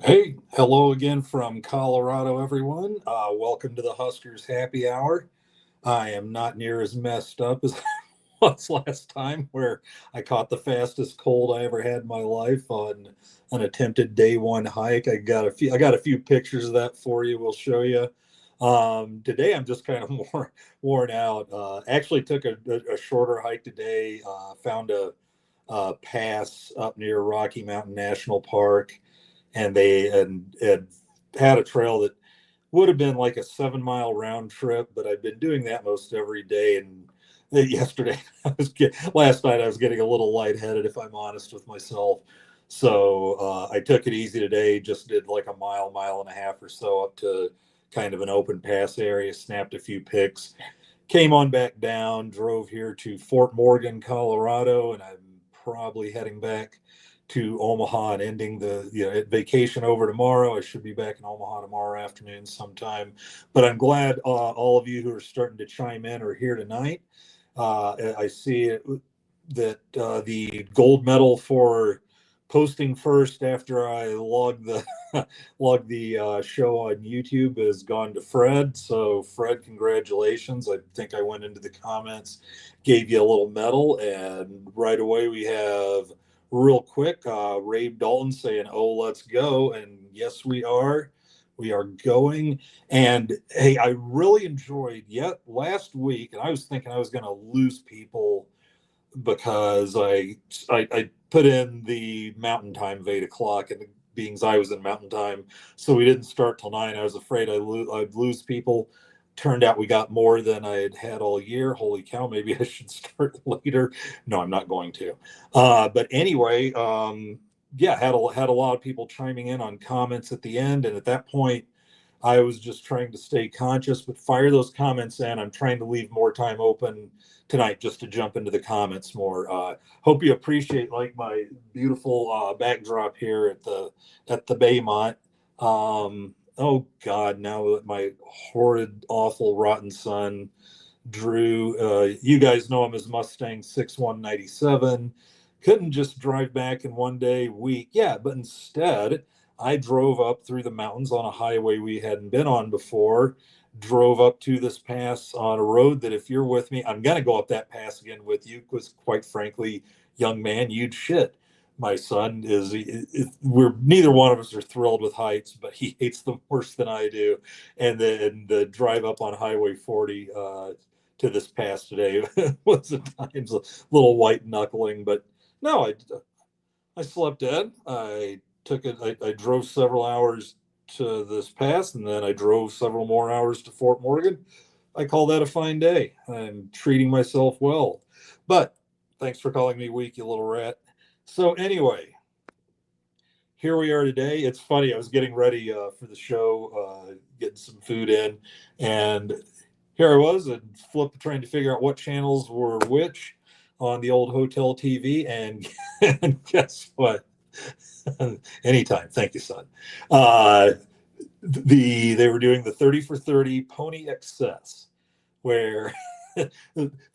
Hey, hello again from Colorado, everyone. Welcome to the Huskers Happy Hour. I am not near as messed up as I was last time, where I caught the fastest cold I ever had in my life on an attempted day one hike. I got a few pictures of that for you. We'll show you. Today I'm just kind of more worn out. Actually took a shorter hike today. Found a pass up near Rocky Mountain National Park, and they had a trail that would have been like a 7 mile round trip, but I've been doing that most every day. And yesterday, last night, I was getting a little lightheaded, if I'm honest with myself. So I took it easy today, just did like a mile and a half or so up to kind of an open pass area, snapped a few pics, came on back down, drove here to Fort Morgan, Colorado, and I'm probably heading back to Omaha and ending the vacation over tomorrow. I should be back in Omaha tomorrow afternoon sometime. But I'm glad all of you who are starting to chime in are here tonight. I see that the gold medal for posting first after I logged the logged the show on YouTube has gone to Fred. So Fred, congratulations! I think I went into the comments, gave you a little medal, and right away we have real quick Rabe Dalton saying, "Oh, let's go!" And yes, we are. We are going. And hey, I really enjoyed yet last week, and I was thinking I was going to lose people because I put in the mountain time of 8 o'clock, and being I was in mountain time, so we didn't start till 9. I was afraid I'd lose people. Turned out we got more than I had all year. Holy cow! Maybe I should start later. No, I'm not going to. But anyway, yeah, had a lot of people chiming in on comments at the end, and at that point, I was just trying to stay conscious, but fire those comments in. I'm trying to leave more time open tonight just to jump into the comments more. Hope you appreciate like my beautiful backdrop here at the Baymont. Oh God, now that my horrid, awful, rotten son Drew, you guys know him as Mustang 6197. Couldn't just drive back in one day, week. Yeah, but instead, I drove up through the mountains on a highway we hadn't been on before, drove up to this pass on a road that if you're with me, I'm going to go up that pass again with you because, quite frankly, young man, you'd shit. My son we're neither one of us are thrilled with heights, but he hates them worse than I do. And then the drive up on Highway 40 to this pass today was at times a little white knuckling, but no, I slept in. I took it. I drove several hours to this pass, and then I drove several more hours to Fort Morgan. I call that a fine day. I'm treating myself well. But thanks for calling me weak, you little rat. So anyway, here we are today. It's funny. I was getting ready for the show, getting some food in, and here I was and trying to figure out what channels were which on the old hotel TV, and guess what? Anytime, thank you, son. They were doing the 30 for 30 Pony Excess, where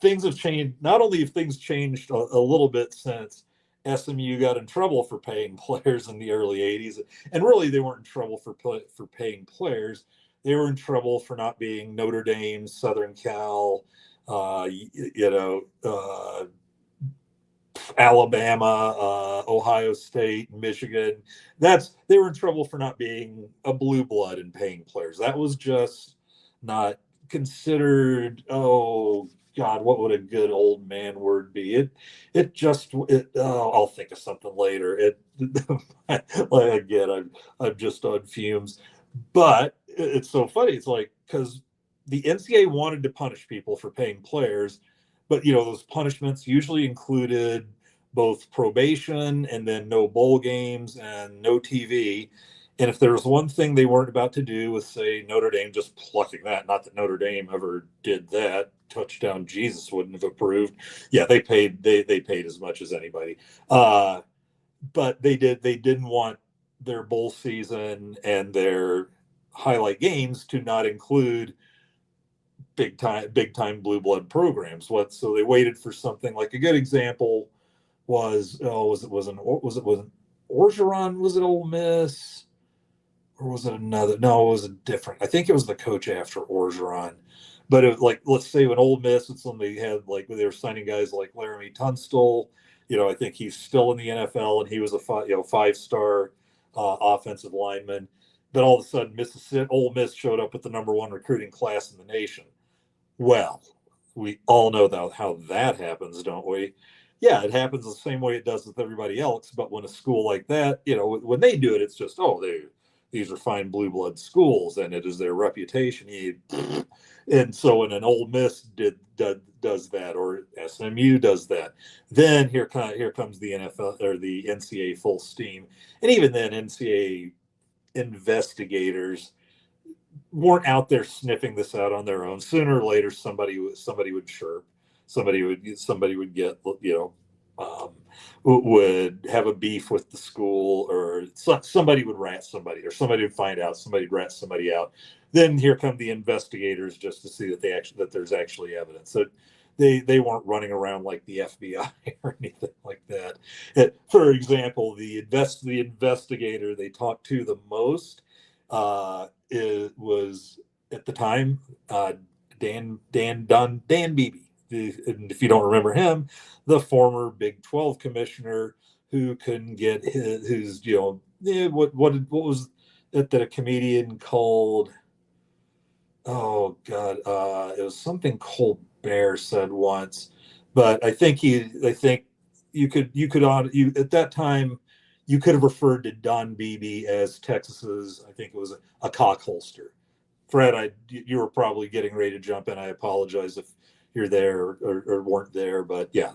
things have changed. Not only have things changed a little bit since SMU got in trouble for paying players in the early 80s, and really they weren't in trouble for paying players. They were in trouble for not being Notre Dame, Southern Cal, Alabama, Ohio State, Michigan. They were in trouble for not being a blue blood and paying players. That was just not considered. Oh God, what would a good old man word be? I'll think of something later. Again, I'm just on fumes, but it's so funny. It's like because the NCAA wanted to punish people for paying players, but those punishments usually included both probation and then no bowl games and no TV. And if there was one thing they weren't about to do with, say, Notre Dame just plucking that, not that Notre Dame ever did that, touchdown Jesus wouldn't have approved. Yeah, they paid as much as anybody. But they didn't want their bowl season and their highlight games to not include big time blue blood programs. So they waited for something like a good example was Orgeron? Was it Ole Miss? or was it another? No, it was a different. I think it was the coach after Orgeron. But it, like, let's say when Ole Miss and somebody had like they were signing guys like Laramie Tunstall. I think he's still in the NFL and he was a 5-star offensive lineman. But all of a sudden, Ole Miss showed up with the number one recruiting class in the nation. Well, we all know how that happens, don't we? Yeah, it happens the same way it does with everybody else. But when a school like that, when they do it, it's just, these are fine blue blood schools, and it is their reputation. And so when an Ole Miss does that, or SMU does that, then here comes the NFL or the NCAA full steam, and even then, NCAA investigators weren't out there sniffing this out on their own. Sooner or later, somebody would chirp, somebody would get would have a beef with the school, or somebody would rat somebody, or somebody would find out, somebody would rat somebody out. Then here come the investigators just to see that there's actually evidence. So they weren't running around like the FBI or anything like that. For example, the investigator they talked to the most it was at the time Dan Beebe. And if you don't remember him, the former Big 12 commissioner who couldn't get who's what was it that a comedian called? Oh God, it was something Colbert said once, but I think you could at that time you could have referred to Don Beebe as Texas's, I think it was a cock holster. Fred, you were probably getting ready to jump in. I apologize if you're there or weren't there, but yeah,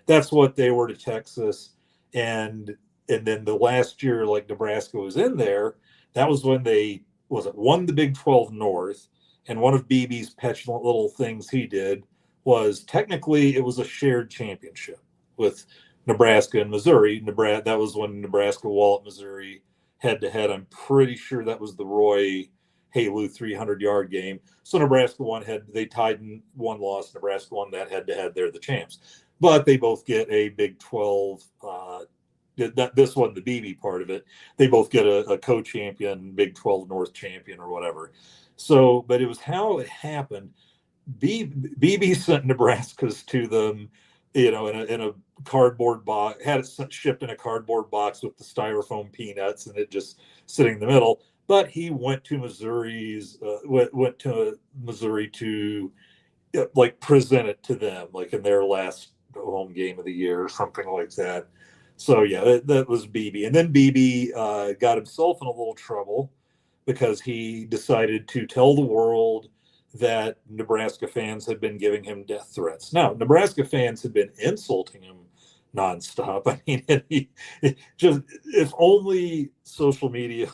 that's what they were to Texas. And then the last year, like Nebraska was in there, that was when they won the Big 12 North. And one of Beebe's petulant little things he did was technically it was a shared championship with Nebraska and Missouri. That was when Nebraska walloped Missouri head to head. I'm pretty sure that was the Roy Haleu 300-yard game. So Nebraska they tied in one loss. Nebraska won that head to head. They're the champs. But they both get a Big 12. This wasn't the Beebe part of it. They both get a co-champion, Big 12 North champion or whatever. So, but it was how it happened. Beebe sent Nebraska's to them, in a cardboard box, had it shipped in a cardboard box with the styrofoam peanuts, and it just sitting in the middle. But he went to went to Missouri to like present it to them, like in their last home game of the year or something like that. So yeah, that was Beebe, and then Beebe got himself in a little trouble because he decided to tell the world that Nebraska fans had been giving him death threats. Now, Nebraska fans had been insulting him nonstop. I mean, if only social media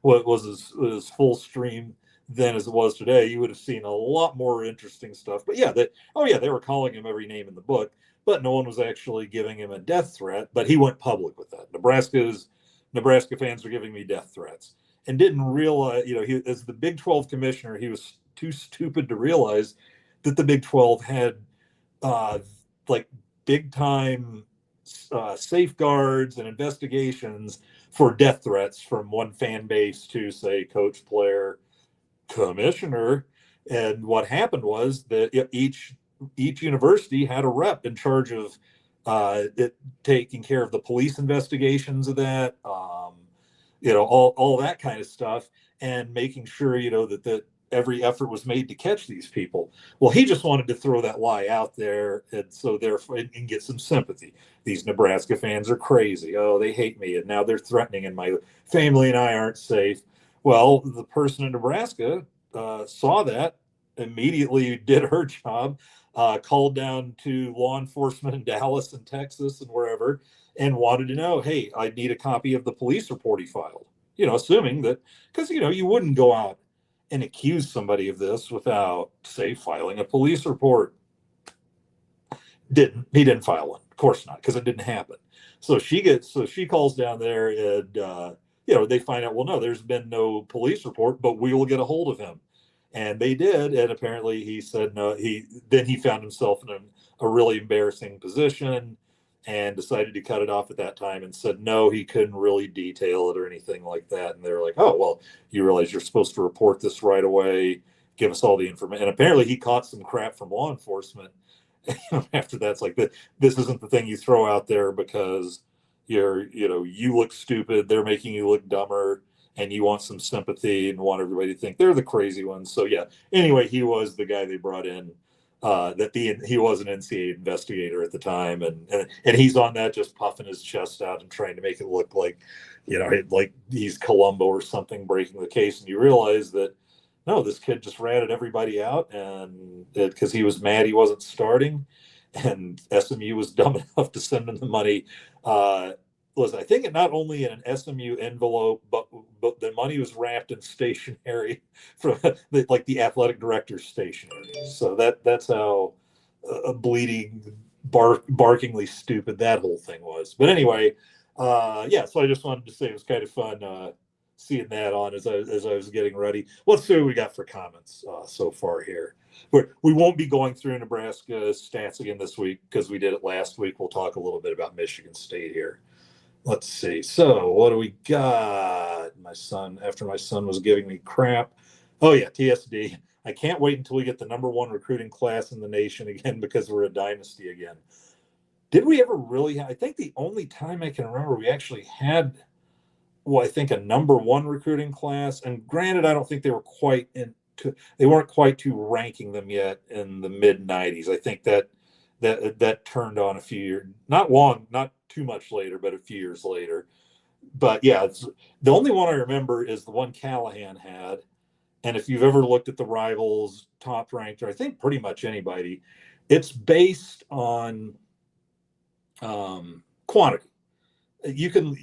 was as full stream then as it was today, you would have seen a lot more interesting stuff. But yeah, they were calling him every name in the book, but no one was actually giving him a death threat. But he went public with that. Nebraska fans are giving me death threats, and didn't realize, he, as the Big 12 commissioner, he was too stupid to realize that the Big 12 had like big time safeguards and investigations for death threats from one fan base to, say, coach, player, commissioner. And what happened was that each university had a rep in charge of taking care of the police investigations of that, all that kind of stuff, and making sure, that every effort was made to catch these people. Well, he just wanted to throw that lie out there, and so therefore, and get some sympathy. These Nebraska fans are crazy. Oh, they hate me, and now they're threatening, and my family and I aren't safe. Well, the person in Nebraska saw that, immediately did her job, called down to law enforcement in Dallas and Texas and wherever, and wanted to know, hey, I need a copy of the police report he filed. Assuming that, because you wouldn't go out and accuse somebody of this without, say, filing a police report. He didn't file one, of course not, because it didn't happen. So she calls down there, and they find out, well, no, there's been no police report, but we will get a hold of him. And they did, and apparently he said no. He found himself in a really embarrassing position, and decided to cut it off at that time and said no, he couldn't really detail it or anything like that. And they're like, oh, well, you realize you're supposed to report this right away, give us all the information. And apparently he caught some crap from law enforcement after that. It's like, this isn't the thing you throw out there because you look stupid, they're making you look dumber, and you want some sympathy and want everybody to think they're the crazy ones. So yeah, anyway, he was the guy they brought in. He was an NCAA investigator at the time, and he's on that just puffing his chest out and trying to make it look like, like he's Columbo or something breaking the case. And you realize that no, this kid just ratted everybody out, and because he was mad he wasn't starting, and SMU was dumb enough to send him the money. I think it not only in an SMU envelope, but the money was wrapped in stationery from the athletic director's stationery. So that's how bleeding, barkingly stupid that whole thing was. But anyway, so I just wanted to say it was kind of fun seeing that on as I was getting ready. Let's see what we got for comments so far here. We won't be going through Nebraska stats again this week because we did it last week. We'll talk a little bit about Michigan State here. Let's see. So what do we got? After my son was giving me crap. Oh yeah, TSD. I can't wait until we get the number one recruiting class in the nation again because we're a dynasty again. Did we ever really I think the only time I can remember we actually had, I think a number one recruiting class. And granted, I don't think they were they weren't quite to ranking them yet in the mid 90s. I think that turned on a few years, not too much later, but a few years later. But yeah, the only one I remember is the one Callahan had. And if you've ever looked at the Rivals top ranked, or I think pretty much anybody, it's based on quantity. You can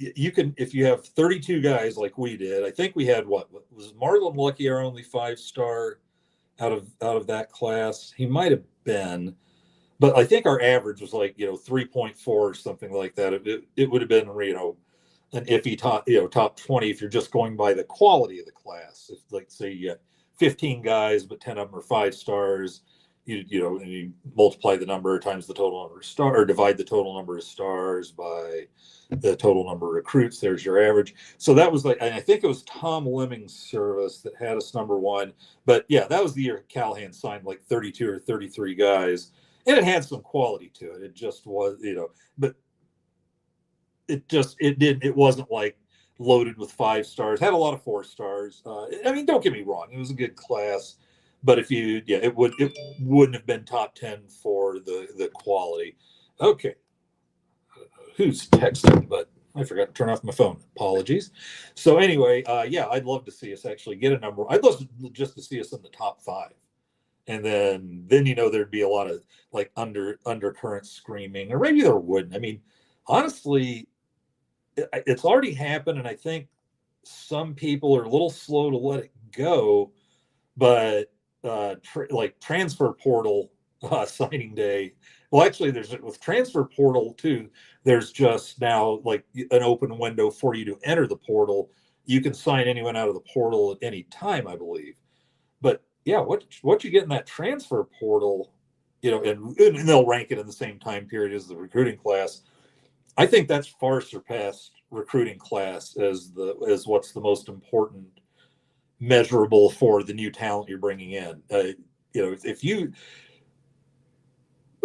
if you have 32 guys like we did. I think we had was Marlon Lucky our only 5-star out of that class? He might have been. But I think our average was 3.4 or something like that. It would have been an iffy top 20 if you're just going by the quality of the class. If say you got 15 guys but 10 of them are 5 stars, and you multiply the number times the total number of stars, or divide the total number of stars by the total number of recruits. There's your average. So that was I think it was Tom Lemming's service that had us number one. But yeah, that was the year Callahan signed 32 or 33 guys. And it had some quality to it. It just was, but it wasn't loaded with 5 stars. Had a lot of 4 stars. Don't get me wrong. It was a good class, but it wouldn't have been top 10 for the quality. Okay. Who's texting? But I forgot to turn off my phone. Apologies. So anyway, I'd love to see us actually get a number. I'd love just to see us in the top 5. And then there'd be a lot of undercurrent screaming, or maybe there wouldn't. Honestly, it's already happened, and I think some people are a little slow to let it go. But transfer portal signing day. Well, actually, with transfer portal too. There's just now an open window for you to enter the portal. You can sign anyone out of the portal at any time, I believe. But yeah, what you get in that transfer portal, and they'll rank it in the same time period as the recruiting class. I think that's far surpassed recruiting class as what's the most important measurable for the new talent you're bringing in. If you,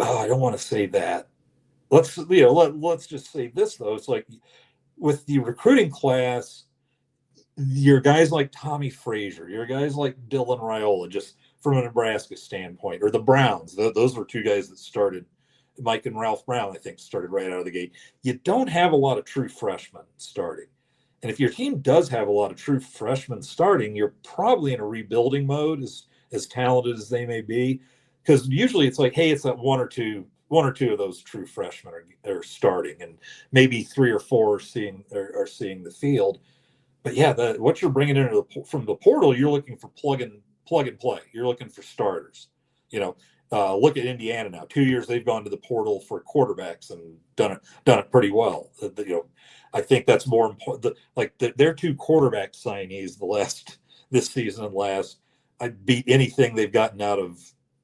I don't want to say that. Let's just say this though. It's with the recruiting class, your guys like Tommy Frazier, your guys like Dylan Raiola, just from a Nebraska standpoint, or the Browns. Those were 2 guys that started. Mike and Ralph Brown, I think, started right out of the gate. You don't have a lot of true freshmen starting. And if your team does have a lot of true freshmen starting, you're probably in a rebuilding mode, as talented as they may be. Because usually it's hey, it's that one or two of those true freshmen are starting, and maybe 3 or 4 are seeing the field. But yeah, what you're bringing in from the portal, you're looking for plug and play. You're looking for starters. Look at Indiana now. 2 years they've gone to the portal for quarterbacks and done it pretty well. I think that's more important. Their 2 quarterback signees this season and last, I'd beat anything they've gotten out of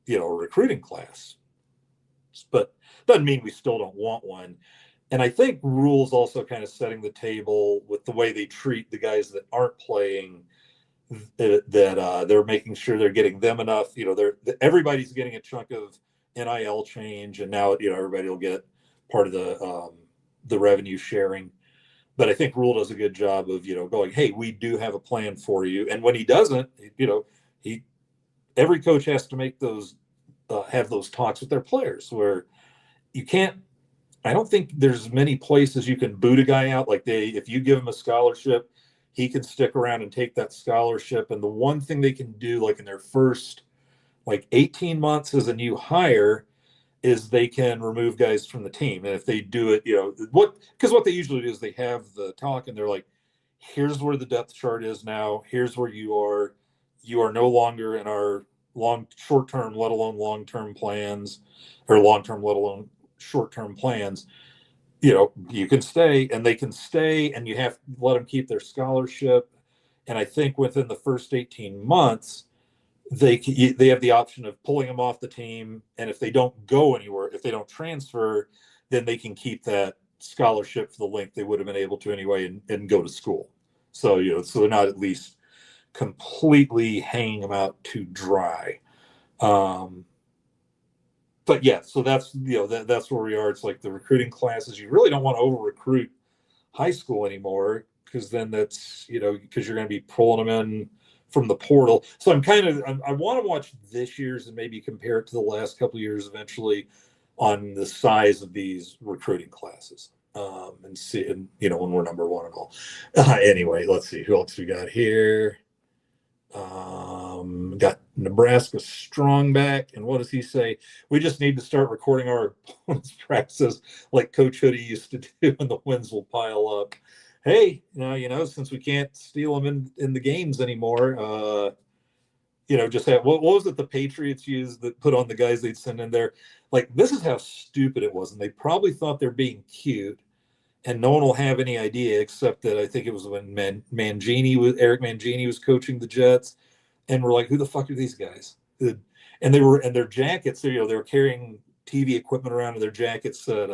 a recruiting class. But doesn't mean we still don't want one. And I think rules also kind of setting the table with the way they treat the guys that aren't playing, that they're making sure they're getting them enough. Everybody's getting a chunk of NIL change, and now everybody will get part of the revenue sharing. But I think Rule does a good job of going, hey, we do have a plan for you. And when he doesn't, he every coach has to make those have those talks with their players where you can't. I don't think there's many places you can boot a guy out. Like if you give him a scholarship, he can stick around and take that scholarship. And the one thing they can do, like in their first 18 months as a new hire, is they can remove guys from the team. And if they do it, because what they usually do is they have the talk and they're like, here's where the depth chart is now. Here's where you are. You are no longer in our short-term, let alone long-term plans, or long-term, let alone short-term plans. You can stay, and they can stay, and you have to let them keep their scholarship. And I think within the first 18 months, they have the option of pulling them off the team. And if they don't go anywhere, if they don't transfer, then they can keep that scholarship for the length they would have been able to anyway, and go to school. So, so they're not at least completely hanging them out to dry. But yeah, so that's that's where we are. It's like the recruiting classes. You really don't want to over recruit high school anymore, because then that's because you're going to be pulling them in from the portal. So I want to watch this year's and maybe compare it to the last couple of years eventually on the size of these recruiting classes, and see, and when we're number one and all. Anyway, let's see who else we got here. Got Nebraska strong back, and what does he say? We just need to start recording our opponents' practices like Coach Hoodie used to do, and the wins will pile up. Hey, now since we can't steal them in the games anymore, just have what was it the Patriots used that put on the guys they'd send in there? Like, this is how stupid it was, and they probably thought they're being cute. And no one will have any idea, except that I think it was when Eric Mangini was coaching the Jets, and we're like, who the fuck are these guys? And their jackets, they were carrying TV equipment around in their jackets said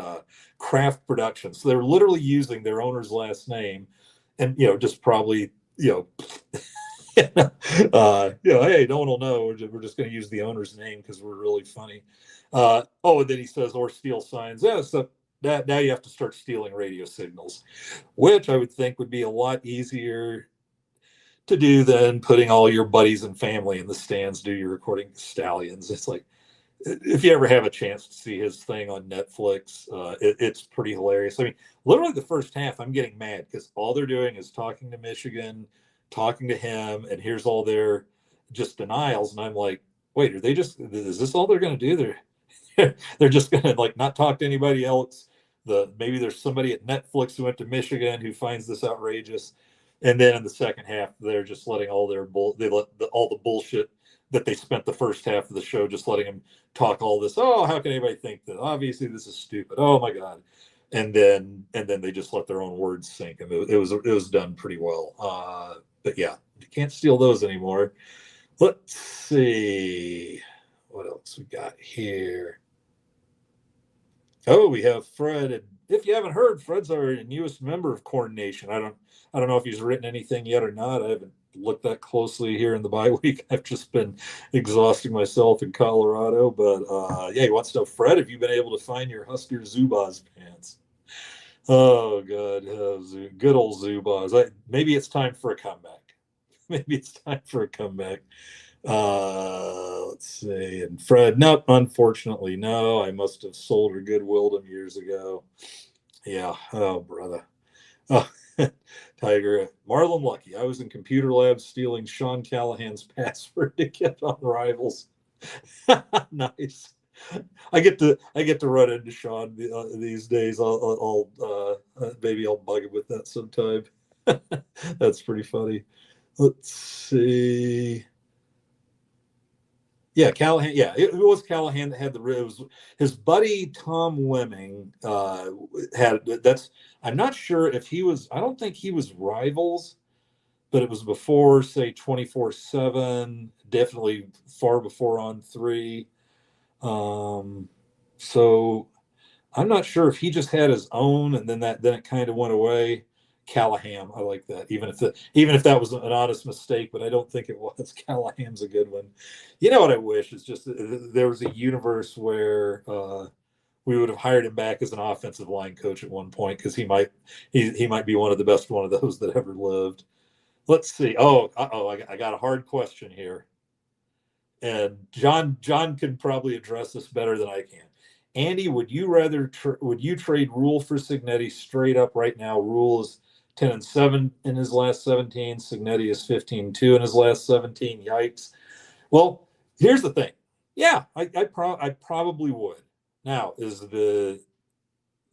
Craft Productions. So they were literally using their owner's last name, and just probably hey, no one will know. We're just going to use the owner's name because we're really funny. And then he says, or steal signs. Yeah, so now you have to start stealing radio signals, which I would think would be a lot easier to do than putting all your buddies and family in the stands do your recording stallions. It's like, if you ever have a chance to see his thing on Netflix, it's pretty hilarious. I mean, literally the first half, I'm getting mad because all they're doing is talking to Michigan, talking to him, and here's all their just denials. And I'm like, wait, is this all they're going to do? They're just going to not talk to anybody else. Maybe there's somebody at Netflix who went to Michigan who finds this outrageous. And then in the second half, they're just letting all the bullshit that they spent the first half of the show just letting them talk all this. Oh, how can anybody think that? Obviously, this is stupid. Oh my god! And then they just let their own words sink, and it was done pretty well. But yeah, you can't steal those anymore. Let's see what else we got here. Oh, we have Fred. And if you haven't heard, Fred's our newest member of Corn Nation. I don't know if he's written anything yet or not. I haven't looked that closely here in the bye week. I've just been exhausting myself in Colorado. But yeah, he wants to know, Fred, have you been able to find your Husker Zubaz pants? Oh, God. Good old Zubaz. Maybe it's time for a comeback. Maybe it's time for a comeback. Let's see. And Fred, no, unfortunately, no. I must have sold or goodwilled him years ago. Yeah. Oh, brother. Oh, Tiger. Marlon Lucky. I was in computer labs stealing Sean Callahan's password to get on Rivals. Nice. I get to run into Sean these days. Maybe I'll bug him with that sometime. That's pretty funny. Let's see. Yeah, Callahan. Yeah, it was Callahan that had it was his buddy Tom Lemming had that's. I'm not sure if he was. I don't think he was Rivals, but it was before, say, 24/7. Definitely far before On3. So I'm not sure if he just had his own and then it kind of went away. Callahan, I like that. Even if that was an honest mistake, but I don't think it was. Callahan's a good one. You know what I wish is just there was a universe where we would have hired him back as an offensive line coach at one point because he might be one of the best one of those that ever lived. Let's see. I got a hard question here, and John can probably address this better than I can. Andy, would you trade Rule for Signetti straight up right now? Rule is 10-7 in his last 17. Signetti is 15-2 in his last 17. Yikes. Well, here's the thing. Yeah, I probably would. Now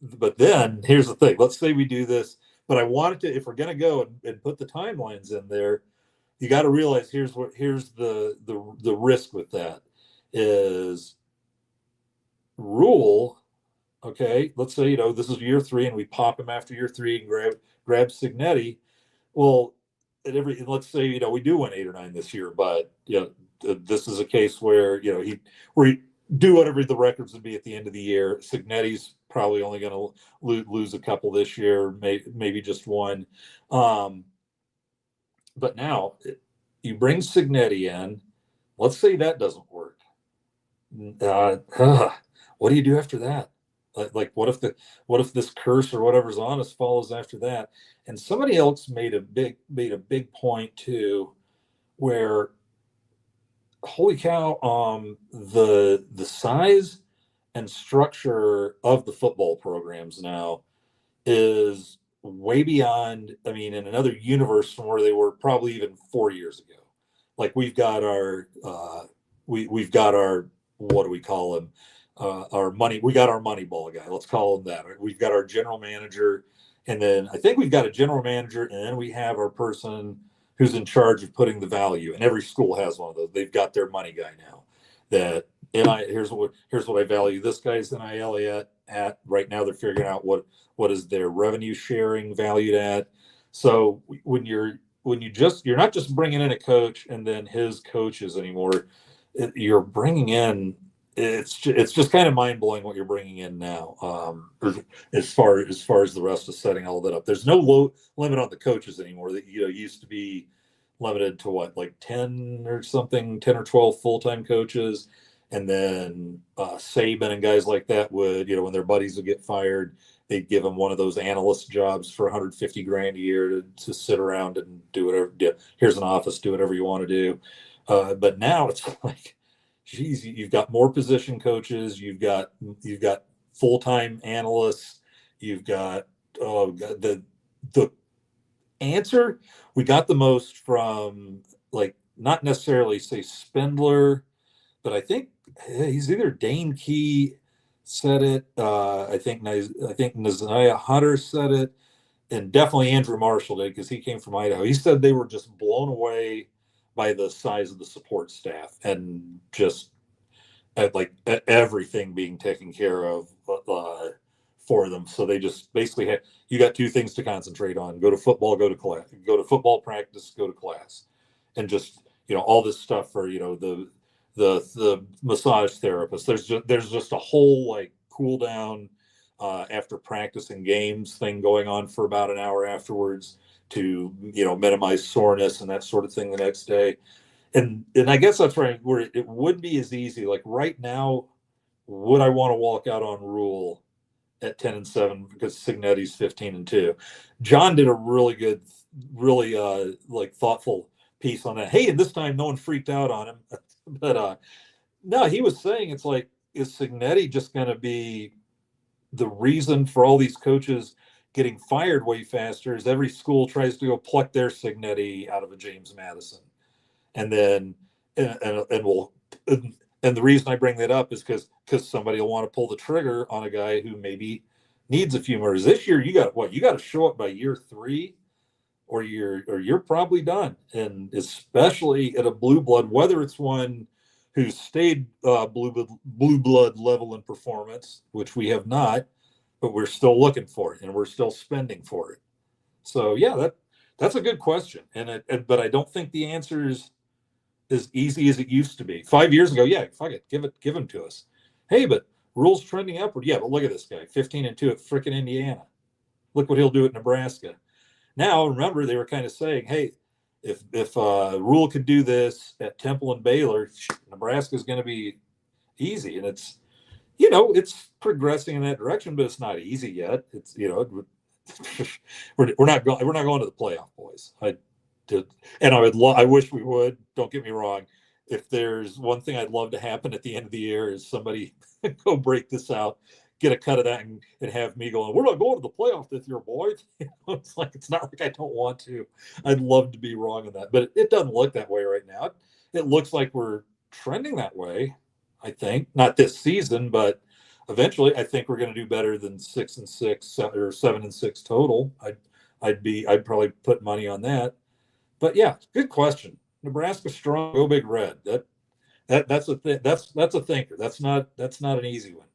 but then here's the thing. Let's say we do this, but I wanted to, if we're going to go and put the timelines in there, you got to realize here's the risk with that is Rule. Okay, let's say this is year 3 and we pop him after year 3 and grab Signetti. Well, let's say we do win 8 or 9 this year, but this is a case where we do whatever the records would be at the end of the year. Signetti's probably only going to lose a couple this year, maybe just one. But now you bring Signetti in. Let's say that doesn't work. What do you do after that? Like what if this curse or whatever's on us follows after that? And somebody else made a big point too, where holy cow, the size and structure of the football programs now is way beyond, in another universe from where they were probably even 4 years ago. Like we've got our we've got our, what do we call him? We got our money ball guy. Let's call him that. We've got our general manager, and then I think we've got a general manager, and then we have our person who's in charge of putting the value. And every school has one of those. They've got their money guy now. That here's what I value this guy's NIL at right now. They're figuring out what is their revenue sharing valued at. So you're not just bringing in a coach and then his coaches anymore. You're bringing in. It's just kind of mind blowing what you're bringing in now. As far as the rest of setting all that up, there's no low limit on the coaches anymore. That used to be limited to what, like 10 or 12 full-time coaches, and then Saban and guys like that would, when their buddies would get fired, they'd give them one of those analyst jobs for $150,000 a year to sit around and do whatever. Here's an office, do whatever you want to do. But now it's like, geez, you've got more position coaches, you've got full-time analysts, you've got the answer we got the most from, like, not necessarily say Spindler, but I think he's either Dane Key said it, I think Naziah Hunter said it, and definitely Andrew Marshall did because he came from Idaho. He said they were just blown away by the size of the support staff and just everything being taken care of for them. So they just basically you got 2 things to concentrate on: go to football, go to class, go to football practice, go to class, and just all this stuff for the massage therapist. There's just a whole cool down after practice and games thing going on for about an hour afterwards to minimize soreness and that sort of thing the next day. And I guess that's right, where it would be as easy. Like right now, would I want to walk out on Rule at 10-7 because Signetti's 15-2? John did a really good, really thoughtful piece on that. Hey, and this time no one freaked out on him, but no, he was saying it's like, is Signetti just going to be the reason for all these coaches getting fired way faster? As every school tries to go pluck their Signetti out of a James Madison. And then, and the reason I bring that up is because somebody will want to pull the trigger on a guy who maybe needs a few more. This year, you got to show up by year 3, or you're probably done. And especially at a blue blood, whether it's one who's stayed blue blood level in performance, which we have not, but we're still looking for it and we're still spending for it. So yeah, that's a good question, but I don't think the answer is as easy as it used to be 5 years ago. Yeah, fuck it, give them to us. Hey, but Rule's trending upward. Yeah, but look at this guy, 15-2 at frickin' Indiana. Look what he'll do at Nebraska. Now, remember, they were kind of saying, hey, if Rule could do this at Temple and Baylor, Nebraska's going to be easy. And it's, it's progressing in that direction, but it's not easy yet. It's, we're not going to the playoff, boys. I wish we would. Don't get me wrong. If there's one thing I'd love to happen at the end of the year is somebody go break this out, get a cut of that, and have me going, we're not going to the playoff this year, boys. It's not like I don't want to. I'd love to be wrong on that, but it doesn't look that way right now. It looks like we're trending that way. I think not this season, but eventually, I think we're going to do better than 6-6 or 7-6 total. I'd probably put money on that. But yeah, good question. Nebraska strong, go big red. That's a thinker. That's not an easy one.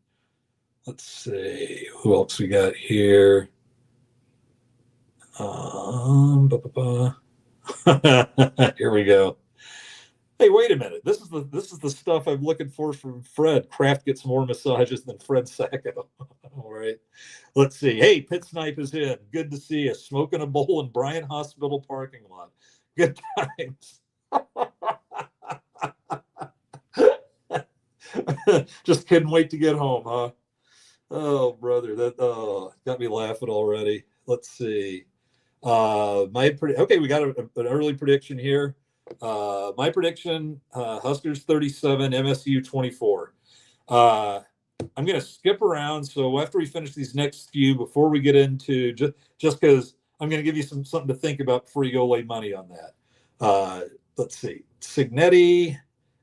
Let's see who else we got here. Here we go. Hey, wait a minute. This is the stuff I'm looking for from Fred. Kraft gets more massages than Fred Sacco. All right. Let's see. Hey, Pit Snipe is in. Good to see you. Smoking a bowl in Bryan Hospital parking lot. Good times. Just couldn't wait to get home, huh? Oh, brother, that got me laughing already. Let's see. We got an early prediction here. My prediction: Huskers 37, MSU 24. I'm going to skip around. So after we finish these next few, before we get into just because I'm going to give you something to think about before you go lay money on that. Let's see. Signetti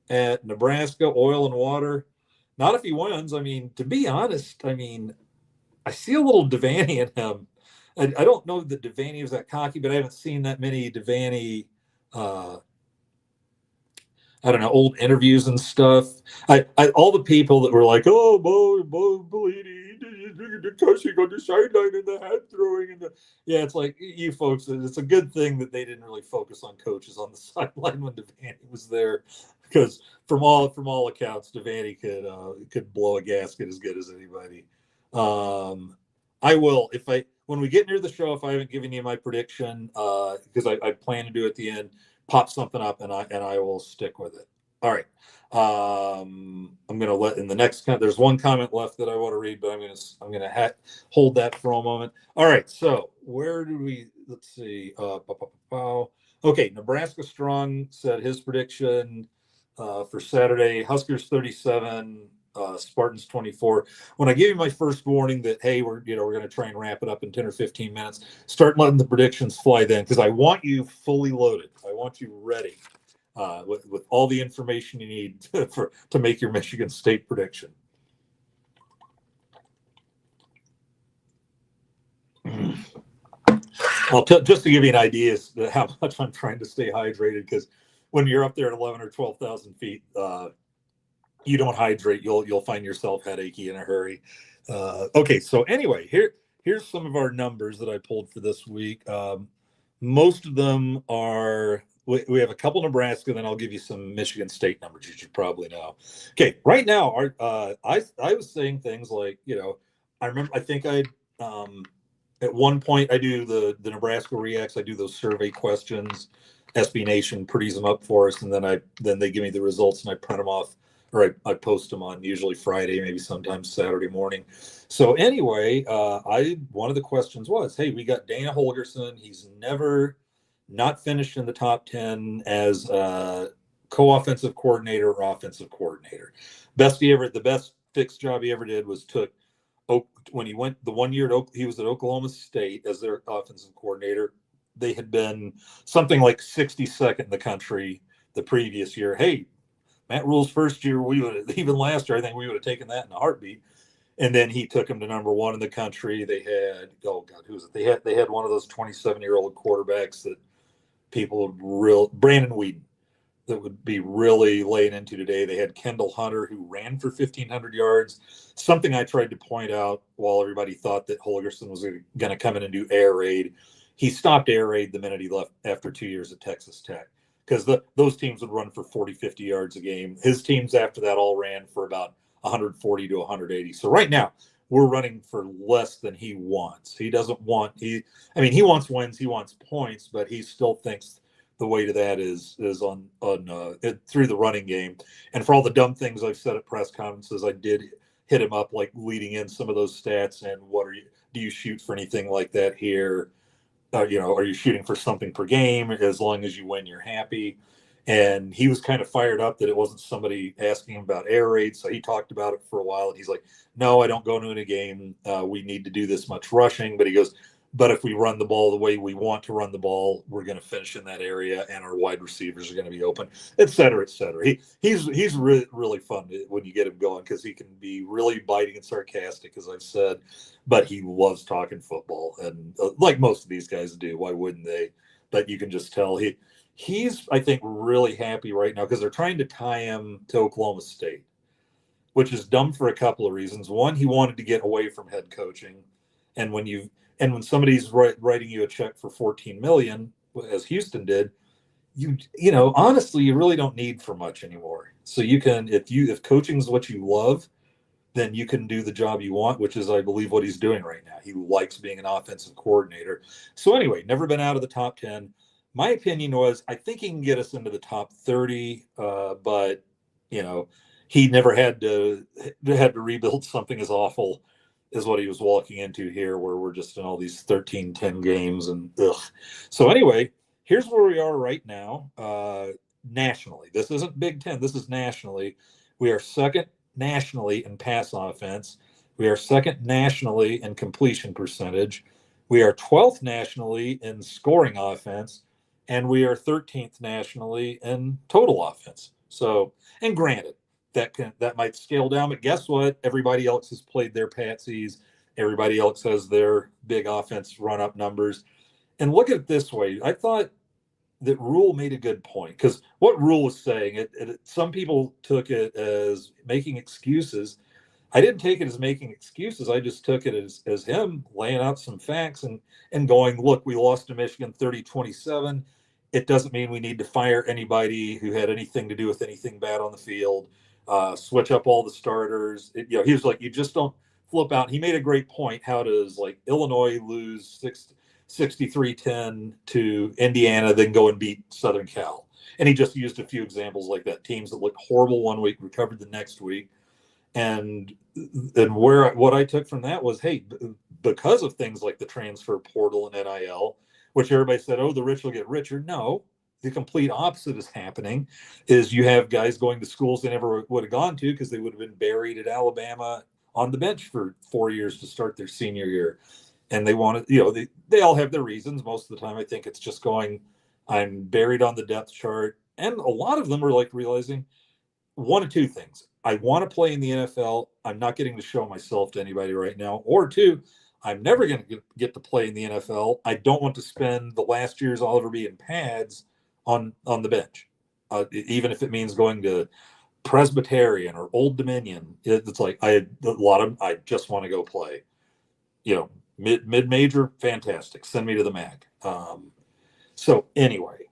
at Nebraska, oil and water. Not if he wins. I mean, to be honest, I see a little Devaney in him. I don't know that Devaney was that cocky, but I haven't seen that many Devaney, old interviews and stuff. All the people that were like, oh, Bo Bellini, coaching on the sideline and the hat throwing. It's like, you folks, it's a good thing that they didn't really focus on coaches on the sideline when Devaney was there. Because from all accounts, Devaney could blow a gasket as good as anybody. I will, when we get near the show, if I haven't given you my prediction, because I plan to do it at the end, pop something up and I will stick with it. All right. I'm gonna let in the next there's one comment left that I want to read, but I'm gonna hold that for a moment. All right. So where do we? Let's see. Okay. Nebraska Strong said his prediction for Saturday: Huskers 37, Spartans 24. When I gave you my first warning that, hey, we're going to try and wrap it up in 10 or 15 minutes, start letting the predictions fly then, because I want you fully loaded. I want you ready with all the information you need to make your Michigan State prediction. Just to give you an idea as to how much I'm trying to stay hydrated, because when you're up there at 11 or 12,000 feet, you don't hydrate, you'll find yourself headachy in a hurry. Okay, so anyway, here's some of our numbers that I pulled for this week. Most of them are, we have a couple Nebraska, then I'll give you some Michigan State numbers you should probably know. Okay, right now, I was saying things like, I think at one point I do the Nebraska Reacts, I do those survey questions. SB Nation pretties them up for us, and then they give me the results and I print them off, or I post them on usually Friday, maybe sometimes Saturday morning. So anyway, one of the questions was, hey, we got Dana Holgerson. He's never not finished in the top 10 as co-offensive coordinator or offensive coordinator. The best fixed job he ever did was when he went the 1 year he was at Oklahoma State as their offensive coordinator. They had been something like 62nd in the country the previous year. Hey, Matt Rule's first year, even last year, I think we would have taken that in a heartbeat. And then he took him to number 1 in the country. They had, who was it? They had one of those 27-year-old quarterbacks that people Brandon Weeden, that would be really laying into today. They had Kendall Hunter, who ran for 1,500 yards. Something I tried to point out while everybody thought that Holgerson was going to come in and do air raid. He stopped air raid the minute he left after 2 years at Texas Tech, because those teams would run for 40, 50 yards a game. His teams after that all ran for about 140 to 180. So right now we're running for less than he wants. He doesn't want he wants wins, he wants points, but he still thinks the way to that is on through the running game. And for all the dumb things I've said at press conferences, I did hit him up, like leading in some of those stats. And do you shoot for anything like that here? Are you shooting for something per game? As long as you win, you're happy. And he was kind of fired up that it wasn't somebody asking him about air raid. So he talked about it for a while. And he's like, no, I don't go into a game. We need to do this much rushing. But he goes, but if we run the ball the way we want to run the ball, we're going to finish in that area, and our wide receivers are going to be open, et cetera, et cetera. He's really fun when you get him going, because he can be really biting and sarcastic, as I've said, but he loves talking football, and like most of these guys do. Why wouldn't they? But you can just tell he's, I think, really happy right now, because they're trying to tie him to Oklahoma State, which is dumb for a couple of reasons. One, he wanted to get away from head coaching, and when somebody's writing you a check for $14 million, as Houston did, honestly, you really don't need for much anymore. So you can, if coaching is what you love, then you can do the job you want, which is, I believe, what he's doing right now. He likes being an offensive coordinator. So anyway, never been out of the top 10. My opinion was, I think he can get us into the top 30, but he never had to rebuild something as awful is what he was walking into here, where we're just in all these 13-10 games and ugh. So anyway, here's where we are right now. Nationally, this isn't Big Ten, this is nationally. We are second nationally in pass offense. We are second nationally in completion percentage. We are 12th nationally in scoring offense, and we are 13th nationally in total offense. So, and granted, that might scale down, but guess what? Everybody else has played their patsies. Everybody else has their big offense run-up numbers. And look at it this way. I thought that Rule made a good point, because what Rule was saying, some people took it as making excuses. I didn't take it as making excuses. I just took it as him laying out some facts and going, look, we lost to Michigan 30-27. It doesn't mean we need to fire anybody who had anything to do with anything bad on the field. Switch up all the starters. He was like, you just don't flip out. He made a great point. How does Illinois lose 63-10 to Indiana, then go and beat Southern Cal? And he just used a few examples like that. Teams that looked horrible one week recovered the next week. And what I took from that was, hey, because of things like the transfer portal and NIL, which everybody said, oh, the rich will get richer. No. The complete opposite is happening. Is you have guys going to schools they never would have gone to, because they would have been buried at Alabama on the bench for 4 years to start their senior year. And they want to, they all have their reasons. Most of the time, I think it's just going, I'm buried on the depth chart. And a lot of them are realizing one of two things. I want to play in the NFL. I'm not getting to show myself to anybody right now. Or two, I'm never going to get to play in the NFL. I don't want to spend the last years I'll ever be in pads on the bench, even if it means going to Presbyterian or Old Dominion. It's like I just want to go play. Mid-major, fantastic. Send me to the MAC. So anyway,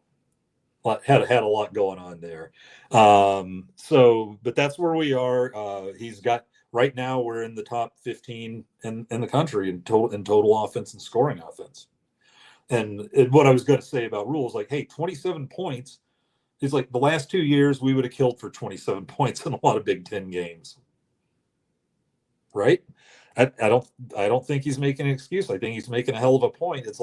had a lot going on there. But that's where we are. He's got right now. We're in the top 15 in the country in total offense and scoring offense. And what I was going to say about rules, hey, 27 points is the last 2 years we would have killed for 27 points in a lot of Big Ten games, right? I don't think he's making an excuse. I think he's making a hell of a point. It's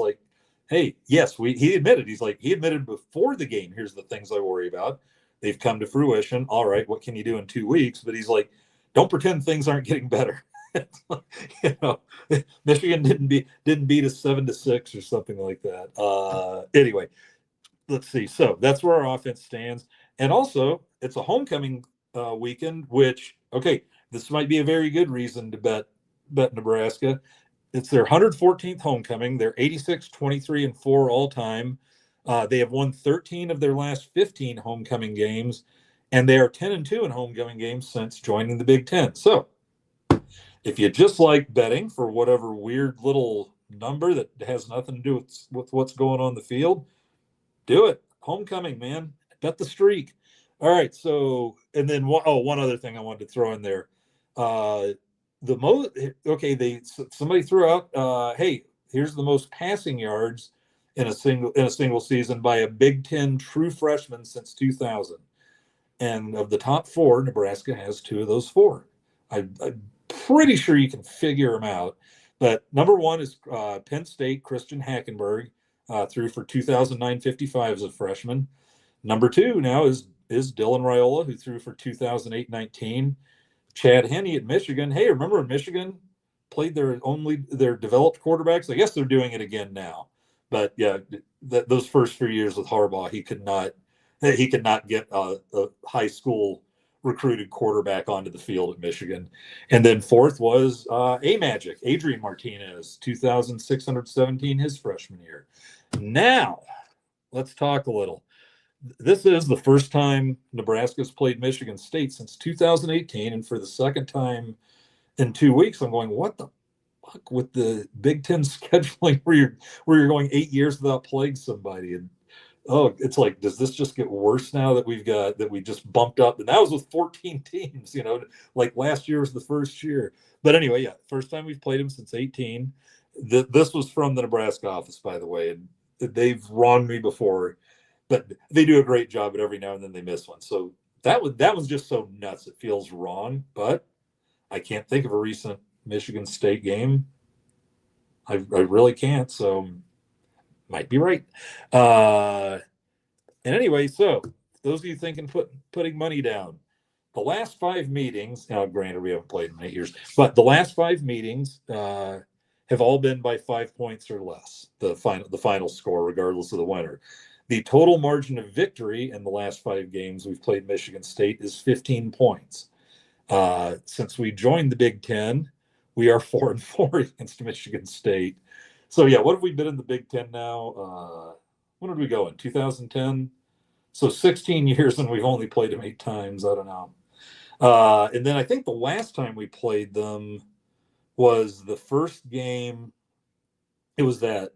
hey, yes, he admitted. He admitted before the game, here's the things I worry about. They've come to fruition. All right, what can you do in 2 weeks? But he's don't pretend things aren't getting better. Michigan didn't beat us 7-6 or something like that. Anyway, let's see. So that's where our offense stands. And also, it's a homecoming weekend, which, okay, this might be a very good reason to bet Nebraska. It's their 114th homecoming. They're 86-23-4 all time. They have won 13 of their last 15 homecoming games, and they are 10-2 in homecoming games since joining the Big Ten. So if you just like betting for whatever weird little number that has nothing to do with what's going on the field, do it. Homecoming, man. Bet the streak. All right. So, and then one other thing I wanted to throw in there. The most okay, somebody threw out, hey, here's the most passing yards in a single season by a Big Ten true freshman since 2000. And of the top four, Nebraska has two of those four. I'm pretty sure you can figure them out. But number one is Penn State Christian Hackenberg, threw for 2,955 as a freshman. Number two now is Dylan Raiola, who threw for 2008-19. Chad Henne at Michigan. Hey, remember when Michigan played their developed quarterbacks? I guess they're doing it again now. But yeah, those first 3 years with Harbaugh, he could not get a high school recruited quarterback onto the field at Michigan. And then fourth was A Magic, Adrian Martinez, 2,617 his freshman year. Now, let's talk a little. This is the first time Nebraska's played Michigan State since 2018, and for the second time in 2 weeks, I'm going, what the fuck with the Big Ten scheduling where you're going 8 years without playing somebody? And it's like, does this just get worse now that we just bumped up? And that was with 14 teams, like last year was the first year. But anyway, yeah, first time we've played them since 18. This was from the Nebraska office, by the way, and they've wronged me before, but they do a great job, but every now and then they miss one. So that was just so nuts. It feels wrong, but I can't think of a recent Michigan State game. I really can't. So might be right. And anyway, so those of you thinking putting money down, the last 5 meetings, now granted we haven't played in 8 years, but the last 5 meetings have all been by 5 points or less, the final score, regardless of the winner. The total margin of victory in the last 5 games we've played Michigan State is 15 points. Since we joined the Big Ten, we are 4-4 against Michigan State. So yeah, what have we been in the Big Ten now? When did we go in? 2010. So 16 years, and we've only played them 8 times. I don't know. And then I think the last time we played them was the first game. It was that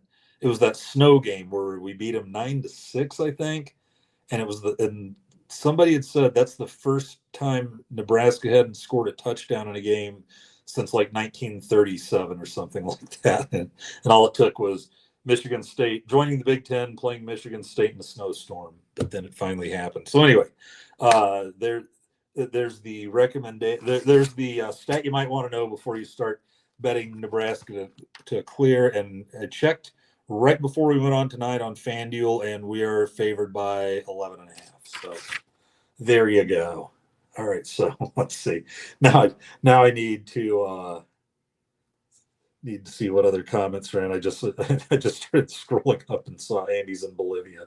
snow game where we beat them 9-6, I think. And and somebody had said that's the first time Nebraska hadn't scored a touchdown in a game since like 1937 or something like that. And all it took was Michigan State joining the Big Ten, playing Michigan State in a snowstorm. But then it finally happened. So anyway, there's the recommendation. There's the stat you might want to know before you start betting Nebraska to clear. And I checked right before we went on tonight on FanDuel, and we are favored by 11.5. So there you go. All right, so let's see. Now I need to see what other comments are in. I just started scrolling up and saw Andy's in Bolivia.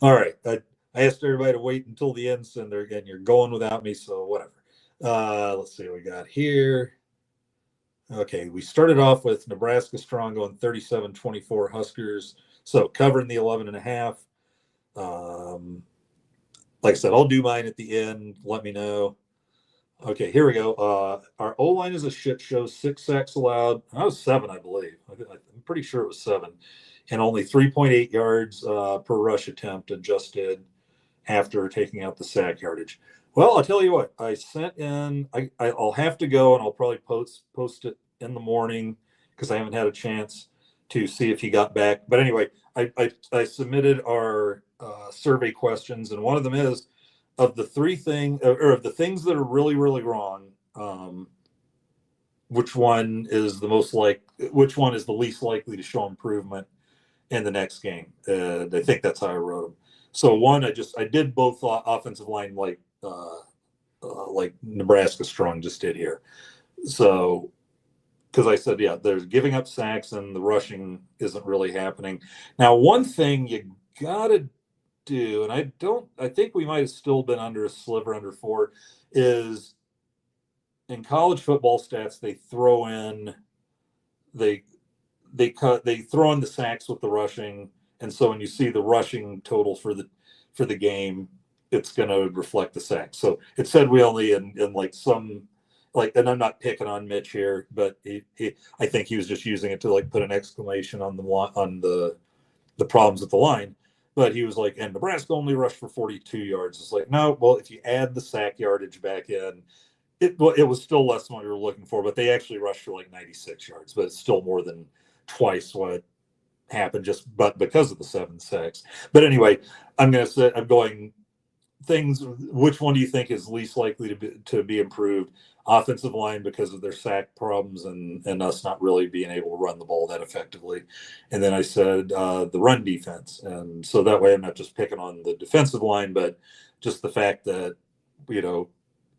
All right, I asked everybody to wait until the end, and again, you're going without me, so whatever. Let's see what we got here. Okay, we started off with Nebraska strong going 37-24 Huskers, so covering the 11.5. Like I said, I'll do mine at the end. Let me know. Okay, here we go. Our O-line is a shit show. 6 sacks allowed. That was 7, I believe. I'm pretty sure it was 7. And only 3.8 yards per rush attempt adjusted after taking out the sack yardage. Well, I'll tell you what. I sent in. I'll have to go, and I'll probably post it in the morning because I haven't had a chance to see if he got back. But anyway, I submitted our survey questions, and one of them is of the things that are really, really wrong. Which one is the least likely to show improvement in the next game? I think that's how I wrote them. So one, I did both offensive line like Nebraska strong just did here. So because I said, yeah, there's giving up sacks and the rushing isn't really happening. Now, one thing you gotta do, and I think we might have still been under a sliver under 4, is in college football stats they throw in the sacks with the rushing, and so when you see the rushing total for the game, it's going to reflect the sacks. So it said we only in like some like, and I'm not picking on Mitch here, but I think he was just using it to like put an exclamation on the problems with the line. But he was like, and Nebraska only rushed for 42 yards. It's like, no, well, if you add the sack yardage back in, it was still less than what we were looking for, but they actually rushed for like 96 yards, but it's still more than twice what happened but because of the 7 sacks. But anyway, I'm going things. Which one do you think is least likely to be improved? Offensive line, because of their sack problems and us not really being able to run the ball that effectively. And then I said the run defense. And so that way I'm not just picking on the defensive line, but just the fact that,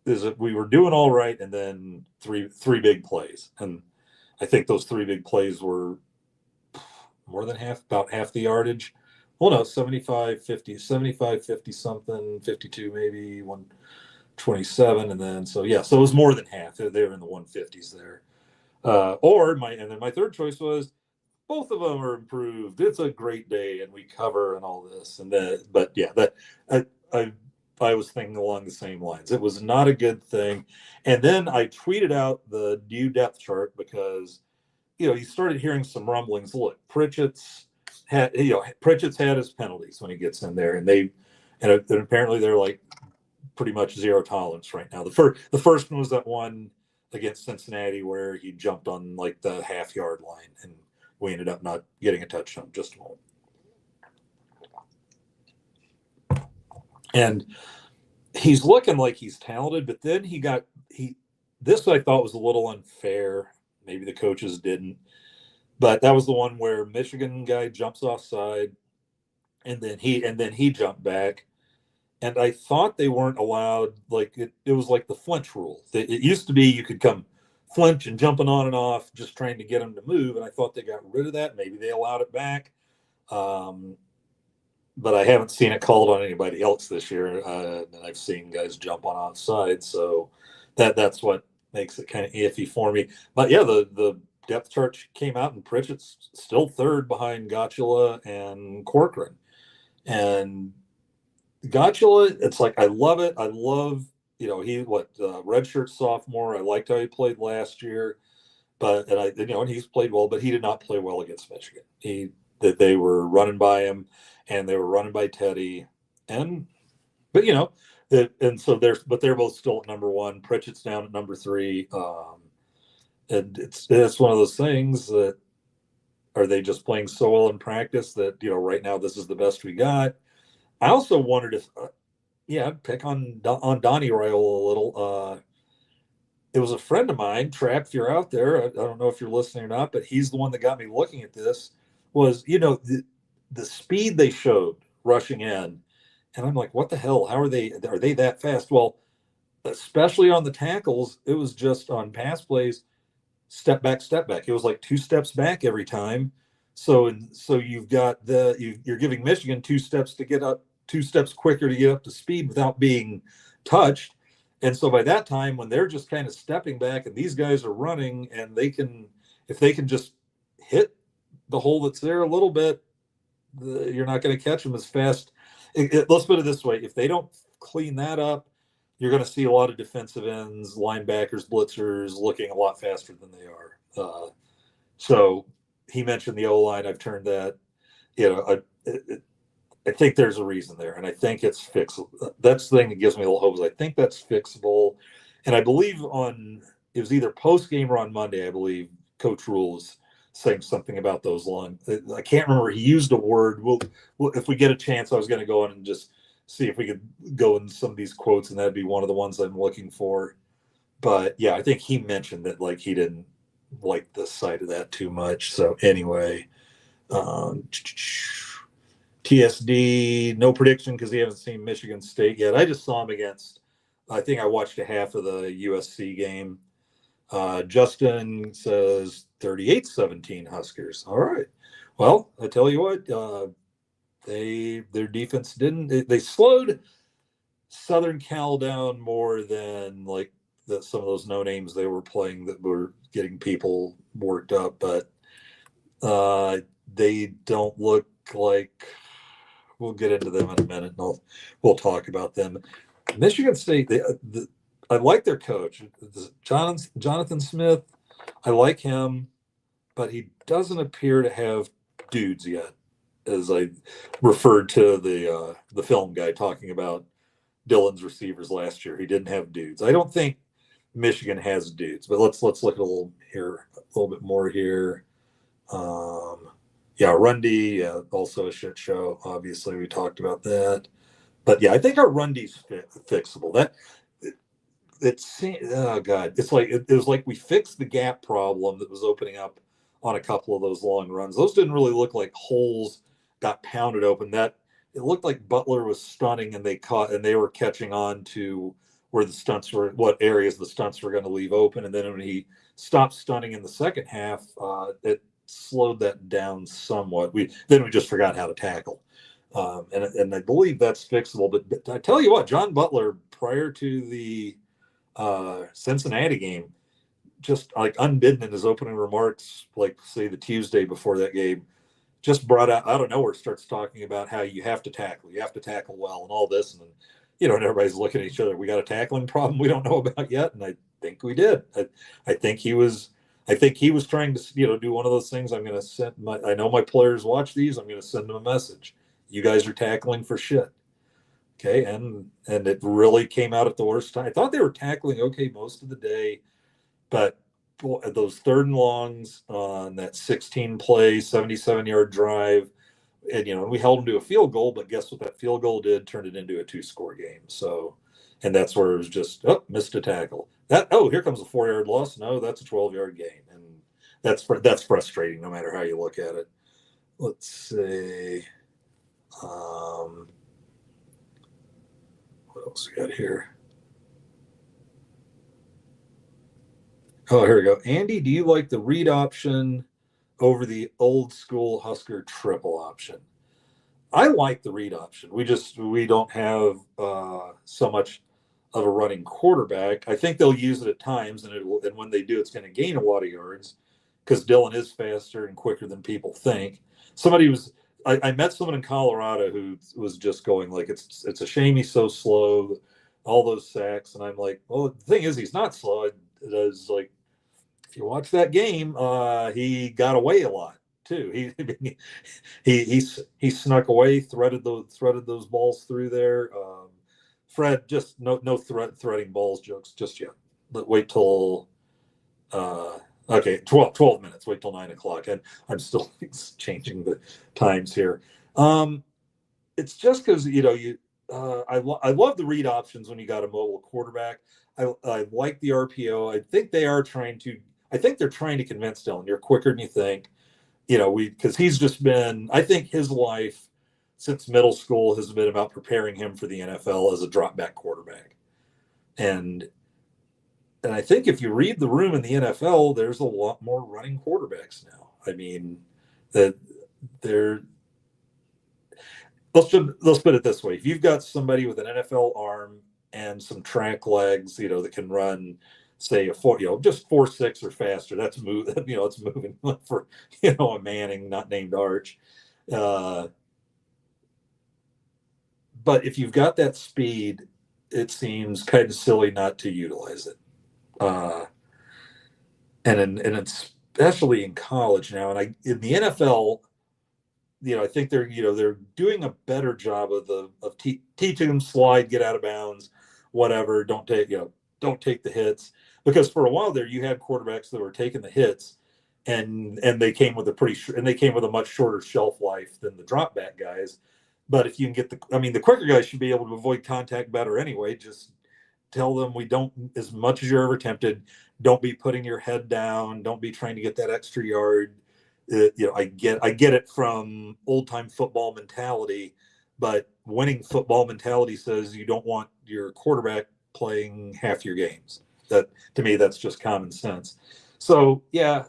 is that we were doing all right, and then three big plays. And I think those 3 big plays were more than about half the yardage. Well, no, 75, 50 something, 52 maybe, 127, and then so it was more than half. They were in the 150s there. And then my third choice was both of them are improved. It's a great day, and we cover and all this and that. But yeah, that I was thinking along the same lines. It was not a good thing. And then I tweeted out the new depth chart because you started hearing some rumblings. Look, Pritchett's had his penalties when he gets in there, and apparently they're like pretty much zero tolerance right now. The first one was that one against Cincinnati where he jumped on like the half-yard line, and we ended up not getting a touchdown. Just a moment. And he's looking like he's talented, but then this I thought was a little unfair. Maybe the coaches didn't, but that was the one where Michigan guy jumps offside, and then he jumped back. And I thought they weren't allowed, like it was like the flinch rule. It used to be you could come flinch and jumping on and off, just trying to get them to move. And I thought they got rid of that. Maybe they allowed it back. But I haven't seen it called on anybody else this year. And I've seen guys jump on outside. So that's what makes it kind of iffy for me. But yeah, the depth chart came out, and Pritchett's still third behind Gotula and Corcoran. And Gotula, it's like, I love it. I love, he redshirt sophomore. I liked how he played last year, and he's played well, but he did not play well against Michigan. They were running by him, and they were running by Teddy, but they're both still at number 1. Pritchett's down at number 3, and it's one of those things that, are they just playing so well in practice that right now this is the best we got? I also wondered if, I'd pick on Donnie Ryle a little. It was a friend of mine, Trap, if you're out there, I don't know if you're listening or not, but he's the one that got me looking at this, was, the speed they showed rushing in. And I'm like, what the hell? How are they that fast? Well, especially on the tackles, it was just on pass plays, step back. It was like 2 steps back every time. So you've got you're giving Michigan 2 steps to get up, 2 steps quicker to get up to speed without being touched. And so by that time, when they're just kind of stepping back and these guys are running, and if they can just hit the hole that's there a little bit, you're not going to catch them as fast. Let's put it this way. If they don't clean that up, you're going to see a lot of defensive ends, linebackers, blitzers looking a lot faster than they are. So he mentioned the O-line. I've turned that, I think there's a reason there, and I think it's fixable. That's the thing that gives me a little hope, is I think that's fixable. And I believe it was either post-game or on Monday, I believe Coach Rule was saying something about those long. I can't remember. He used a word. We'll if we get a chance, I was going to go in and just see if we could go in some of these quotes, and that'd be one of the ones I'm looking for. But yeah, I think he mentioned that like he didn't like the sight of that too much. So anyway, TSD, no prediction because he hasn't seen Michigan State yet. I just saw him against, I think I watched a half of the USC game. Justin says 38-17 Huskers. All right. Well, I tell you what, their defense they slowed Southern Cal down more than like some of those no names they were playing that were getting people worked up, but they don't look like. We'll get into them in a minute, and we'll talk about them. Michigan State, I like their coach, Jonathan Smith. I like him, but he doesn't appear to have dudes yet, as I referred to the film guy talking about Dillon's receivers last year. He didn't have dudes. I don't think Michigan has dudes. But let's look at a little bit more here. Yeah, Rundy, also a shit show. Obviously, we talked about that. But yeah, I think our Rundy's fixable. It's oh god, it's like it was like we fixed the gap problem that was opening up on a couple of those long runs. Those didn't really look like holes got pounded open. That it looked like Butler was stunting, and they were catching on to where the stunts were, what areas the stunts were going to leave open. And then when he stopped stunting in the second half, it slowed that down somewhat. We just forgot how to tackle. And I believe that's fixable. But I tell you what, John Butler, prior to the Cincinnati game, just like unbidden in his opening remarks, like say the Tuesday before that game, just brought out of nowhere, starts talking about how you have to tackle well and all this. And, and everybody's looking at each other. We got a tackling problem we don't know about yet. And I think we did. I think he was trying to, do one of those things. I'm going to send I know my players watch these. I'm going to send them a message. You guys are tackling for shit. Okay. And it really came out at the worst time. I thought they were tackling okay most of the day, but those third and longs on that 16 play, 77-yard drive, and we held them to a field goal, but guess what that field goal did? Turned it into a 2-score game. So, and that's where it was just, missed a tackle. Here comes a 4-yard loss. No, that's a 12-yard gain. And that's frustrating no matter how you look at it. Let's see. What else we got here? Oh, here we go. Andy, do you like the read option over the old school Husker triple option? I like the read option. We don't have so much of a running quarterback. I think they'll use it at times, and when they do, it's going to gain a lot of yards because Dylan is faster and quicker than people think. I met someone in Colorado who was just going like, it's a shame he's so slow, all those sacks, and I'm like, well, the thing is, he's not slow. It is like, if you watch that game, he got away a lot too. He snuck away, threaded those balls through there. Fred, just no threading balls jokes just yet. But wait till 12 minutes. Wait till 9 o'clock, and I'm still changing the times here. It's just because I love the read options when you got a mobile quarterback. I like the RPO. I think they're trying to convince Dylan you're quicker than you think. Because he's just been, I think his life since middle school has been about preparing him for the NFL as a drop back quarterback. And I think if you read the room in the NFL, there's a lot more running quarterbacks now. I mean, let's put it this way. If you've got somebody with an NFL arm and some track legs, that can run, say just 4.6 or faster, that's it's moving for, a Manning not named Arch. But if you've got that speed, it seems kind of silly not to utilize it. And especially in college now, and in the NFL, I think they're doing a better job of teaching them slide, get out of bounds, whatever. Don't take the hits, because for a while there you had quarterbacks that were taking the hits, and they came with a much shorter shelf life than the drop back guys. But if you can get the quicker guys should be able to avoid contact better anyway. Just tell them, we don't, as much as you're ever tempted, don't be putting your head down. Don't be trying to get that extra yard. I get it from old time football mentality, but winning football mentality says you don't want your quarterback playing half your games. That, to me, that's just common sense. So yeah,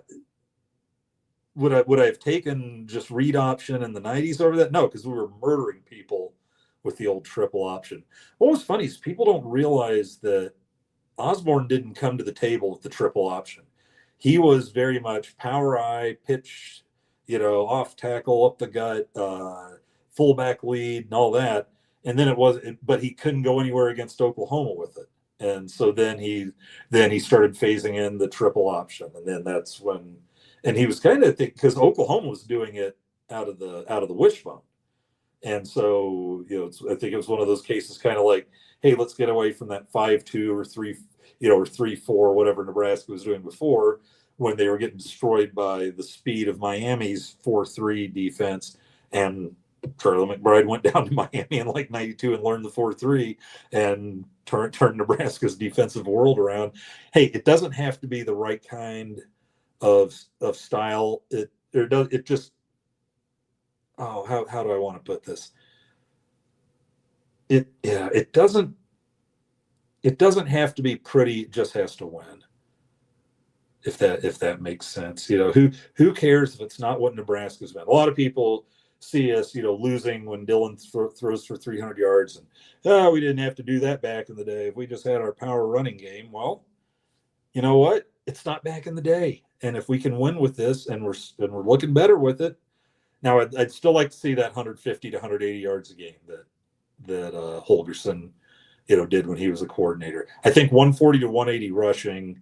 would I have taken just read option in the 90s over that? No, because we were murdering people with the old triple option. What was funny is people don't realize that Osborne didn't come to the table with the triple option. He was very much power eye, pitch, off tackle, up the gut, fullback lead, and all that. And then but he couldn't go anywhere against Oklahoma with it. And so then he started phasing in the triple option, and then that's when, and he was kind of because Oklahoma was doing it out of the wishbone. And so, I think it was one of those cases kind of like, hey, let's get away from that 5-2 or or 3-4, whatever Nebraska was doing before, when they were getting destroyed by the speed of Miami's 4-3 defense. And Charlie McBride went down to Miami in like 92 and learned the 4-3 and turned Nebraska's defensive world around. Hey, it doesn't have to be the right kind of style. It just, how do I want to put this? It doesn't have to be pretty, it just has to win. If that makes sense. Who cares if it's not what Nebraska's been? A lot of people see us, losing when Dylan throws for 300 yards and we didn't have to do that back in the day. If we just had our power running game, well, you know what? It's not back in the day. And if we can win with this and we're looking better with it. Now I'd still like to see that 150 to 180 yards a game that Holgerson, did when he was a coordinator. I think 140 to 180 rushing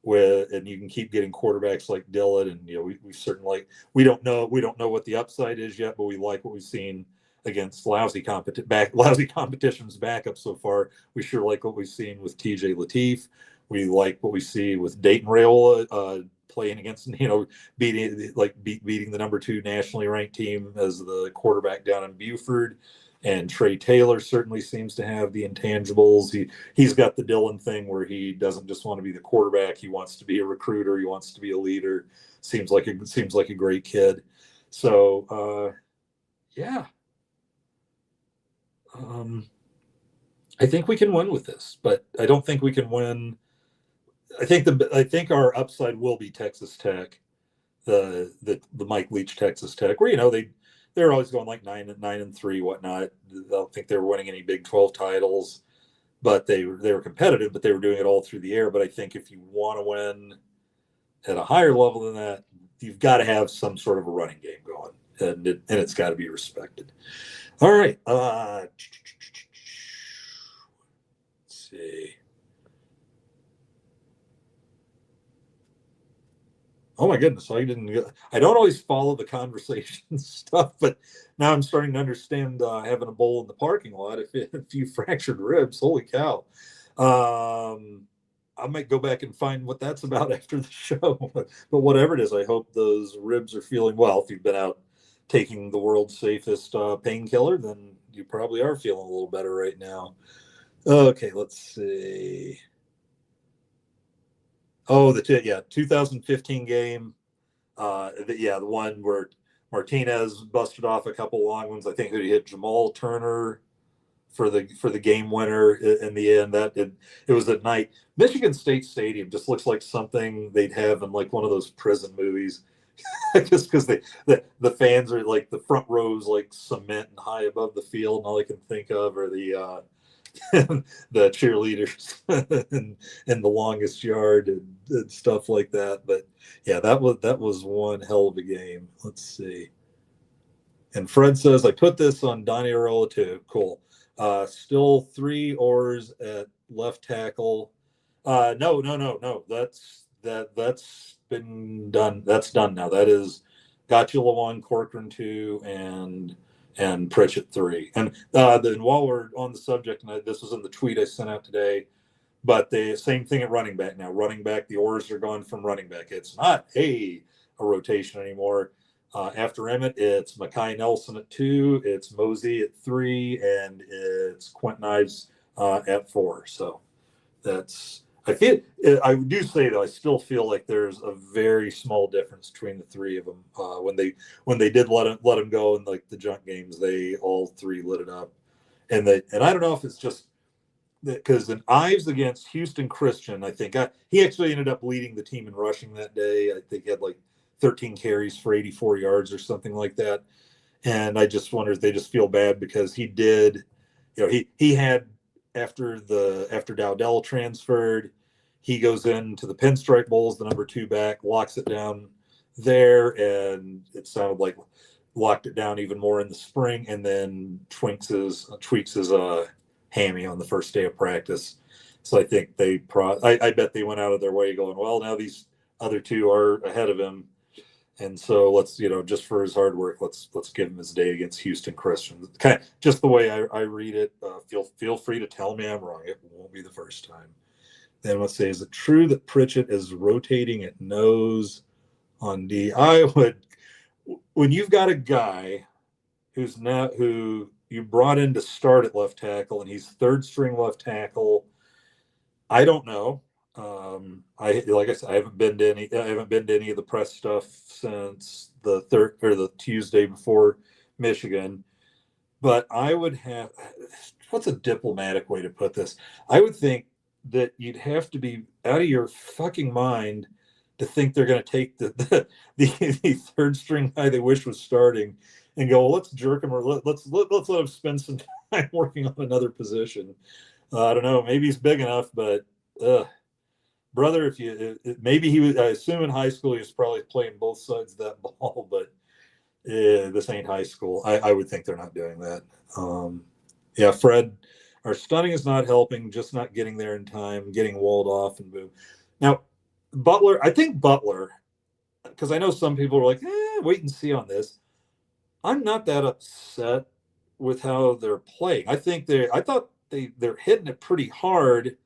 and you can keep getting quarterbacks like Dillon, and we certainly we don't know what the upside is yet, but we like what we've seen against lousy competition's backup so far. We sure like what we've seen with TJ Lateef. We like what we see with Dayton Raiola playing against beating the number 2 nationally ranked team as the quarterback down in Buford. And Trey Taylor certainly seems to have the intangibles. He's got the Dillon thing where he doesn't just want to be the quarterback. He wants to be a recruiter. He wants to be a leader. Seems like a great kid. So, yeah. I think we can win with this, but I don't think we can win. I think our upside will be Texas Tech, the Mike Leach Texas Tech, where they're always going like 9-3, whatnot. I don't think they were winning any Big 12 titles, but they were competitive, but they were doing it all through the air. But I think if you want to win at a higher level than that, you've got to have some sort of a running game going, and it's got to be respected. All right. Let's see. Oh my goodness! I don't always follow the conversation stuff, but now I'm starting to understand having a bowl in the parking lot. If a few fractured ribs, holy cow! I might go back and find what that's about after the show. But whatever it is, I hope those ribs are feeling well. If you've been out taking the world's safest painkiller, then you probably are feeling a little better right now. Okay, let's see. Oh, the 2015 game. The one where Martinez busted off a couple long ones. I think he hit Jamal Turner for the game winner in the end. It was at night. Michigan State Stadium just looks like something they'd have in like one of those prison movies. Just because the fans are like the front rows like cement and high above the field, and all I can think of are the the cheerleaders in the longest yard and stuff like that. But yeah, that was one hell of a game. Let's see. And Fred says, I put this on Donnie Arola too. Cool. Still 3 oars at left tackle. No. That's been done. That's done now. That is Gotula 1, Corcoran 2, and Pritchett 3. And then while we're on the subject, and this was in the tweet I sent out today, but the same thing at running back now. Running back, the oars are gone from running back. It's not a rotation anymore. After Emmett, it's Mackay Nelson at 2, it's Mosey at 3, and it's Quentin Ives at 4. So I do say though, I still feel like there's a very small difference between the 3 of them. When they did let him go in like the junk games, they all 3 lit it up, and I don't know if it's just because in Ives against Houston Christian, I think he actually ended up leading the team in rushing that day. I think he had like 13 carries for 84 yards or something like that. And I just wonder if they just feel bad because he did, he had after Dowdell transferred, he goes into the Pinstripe Bowls, the number 2 back, locks it down there, and it sounded like locked it down even more in the spring, and then tweaks his hammy on the first day of practice. So I think I bet they went out of their way going, well, now these other 2 are ahead of him. And so let's, just for his hard work, let's give him his day against Houston Christian. Kind of just the way I read it. Feel free to tell me I'm wrong. It won't be the first time. Then let's say, is it true that Pritchett is rotating at nose on D? I would, when you've got a guy who you brought in to start at left tackle and he's third string left tackle, I don't know. Like I said, I haven't been to any of the press stuff since the third or the Tuesday before Michigan. But I would have, what's a diplomatic way to put this? I would think that you'd have to be out of your fucking mind to think they're going to take the third string guy they wish was starting and go, well, let's jerk him, or let's let him spend some time working on another position. I don't know. Maybe he's big enough, but brother, if you maybe he was. I assume in high school he was probably playing both sides of that ball, but this ain't high school. I would think they're not doing that. Yeah, Fred, our stunning is not helping. Just not getting there in time, getting walled off, and boom. Now, Butler. I think Butler, because I know some people are like, wait and see on this. I'm not that upset with how they're playing. I thought they're hitting it pretty hard.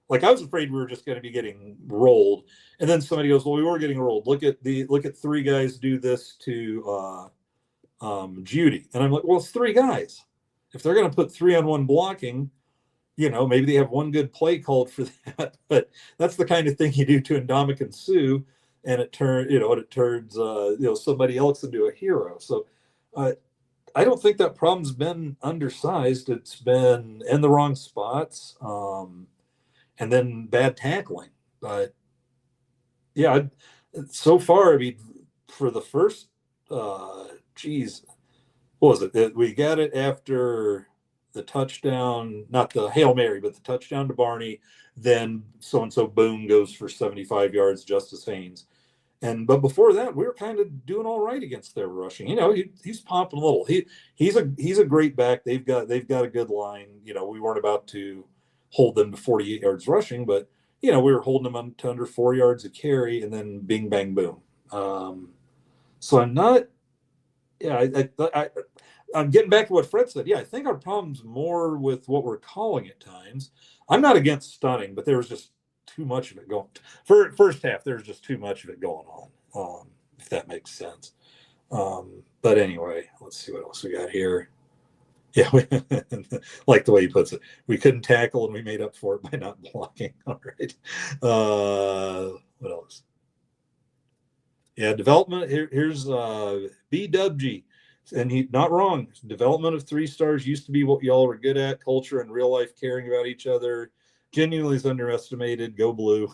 Like I was afraid we were just going to be getting rolled, and then somebody goes, "Well, we were getting rolled. Look at three guys do this to Judy," and I'm like, "Well, it's three guys. If they're going to put 3-on-1 blocking, maybe they have one good play called for that. But that's the kind of thing you do to Ndamukong Suh, and it turns somebody else into a hero. So I don't think that problem's been undersized. It's been in the wrong spots. And then bad tackling. But yeah, so far, I mean, for the first, what was it? We got it after the touchdown, not the Hail Mary, but the touchdown to Barney. Then so-and-so, boom, goes for 75 yards, Justice Haynes. But before that, we were kind of doing all right against their rushing. He's popping a little. He's a great back. They've got a good line. We weren't about to hold them to 48 yards rushing, but we were holding them to under 4 yards a carry, and then bing bang boom. So I'm not. Yeah, I'm getting back to what Fred said. Yeah, I think our problem's more with what we're calling at times. I'm not against stunning, but there was just too much of it going. For first half, there's just too much of it going on. If that makes sense. But anyway, let's see what else we got here. Yeah, like the way he puts it, we couldn't tackle and we made up for it by not blocking. All right. What else? Yeah, development. Here's BWG, and he not wrong. Development of 3 stars used to be what y'all were good at. Culture and real life, caring about each other. Genuinely is underestimated. Go blue.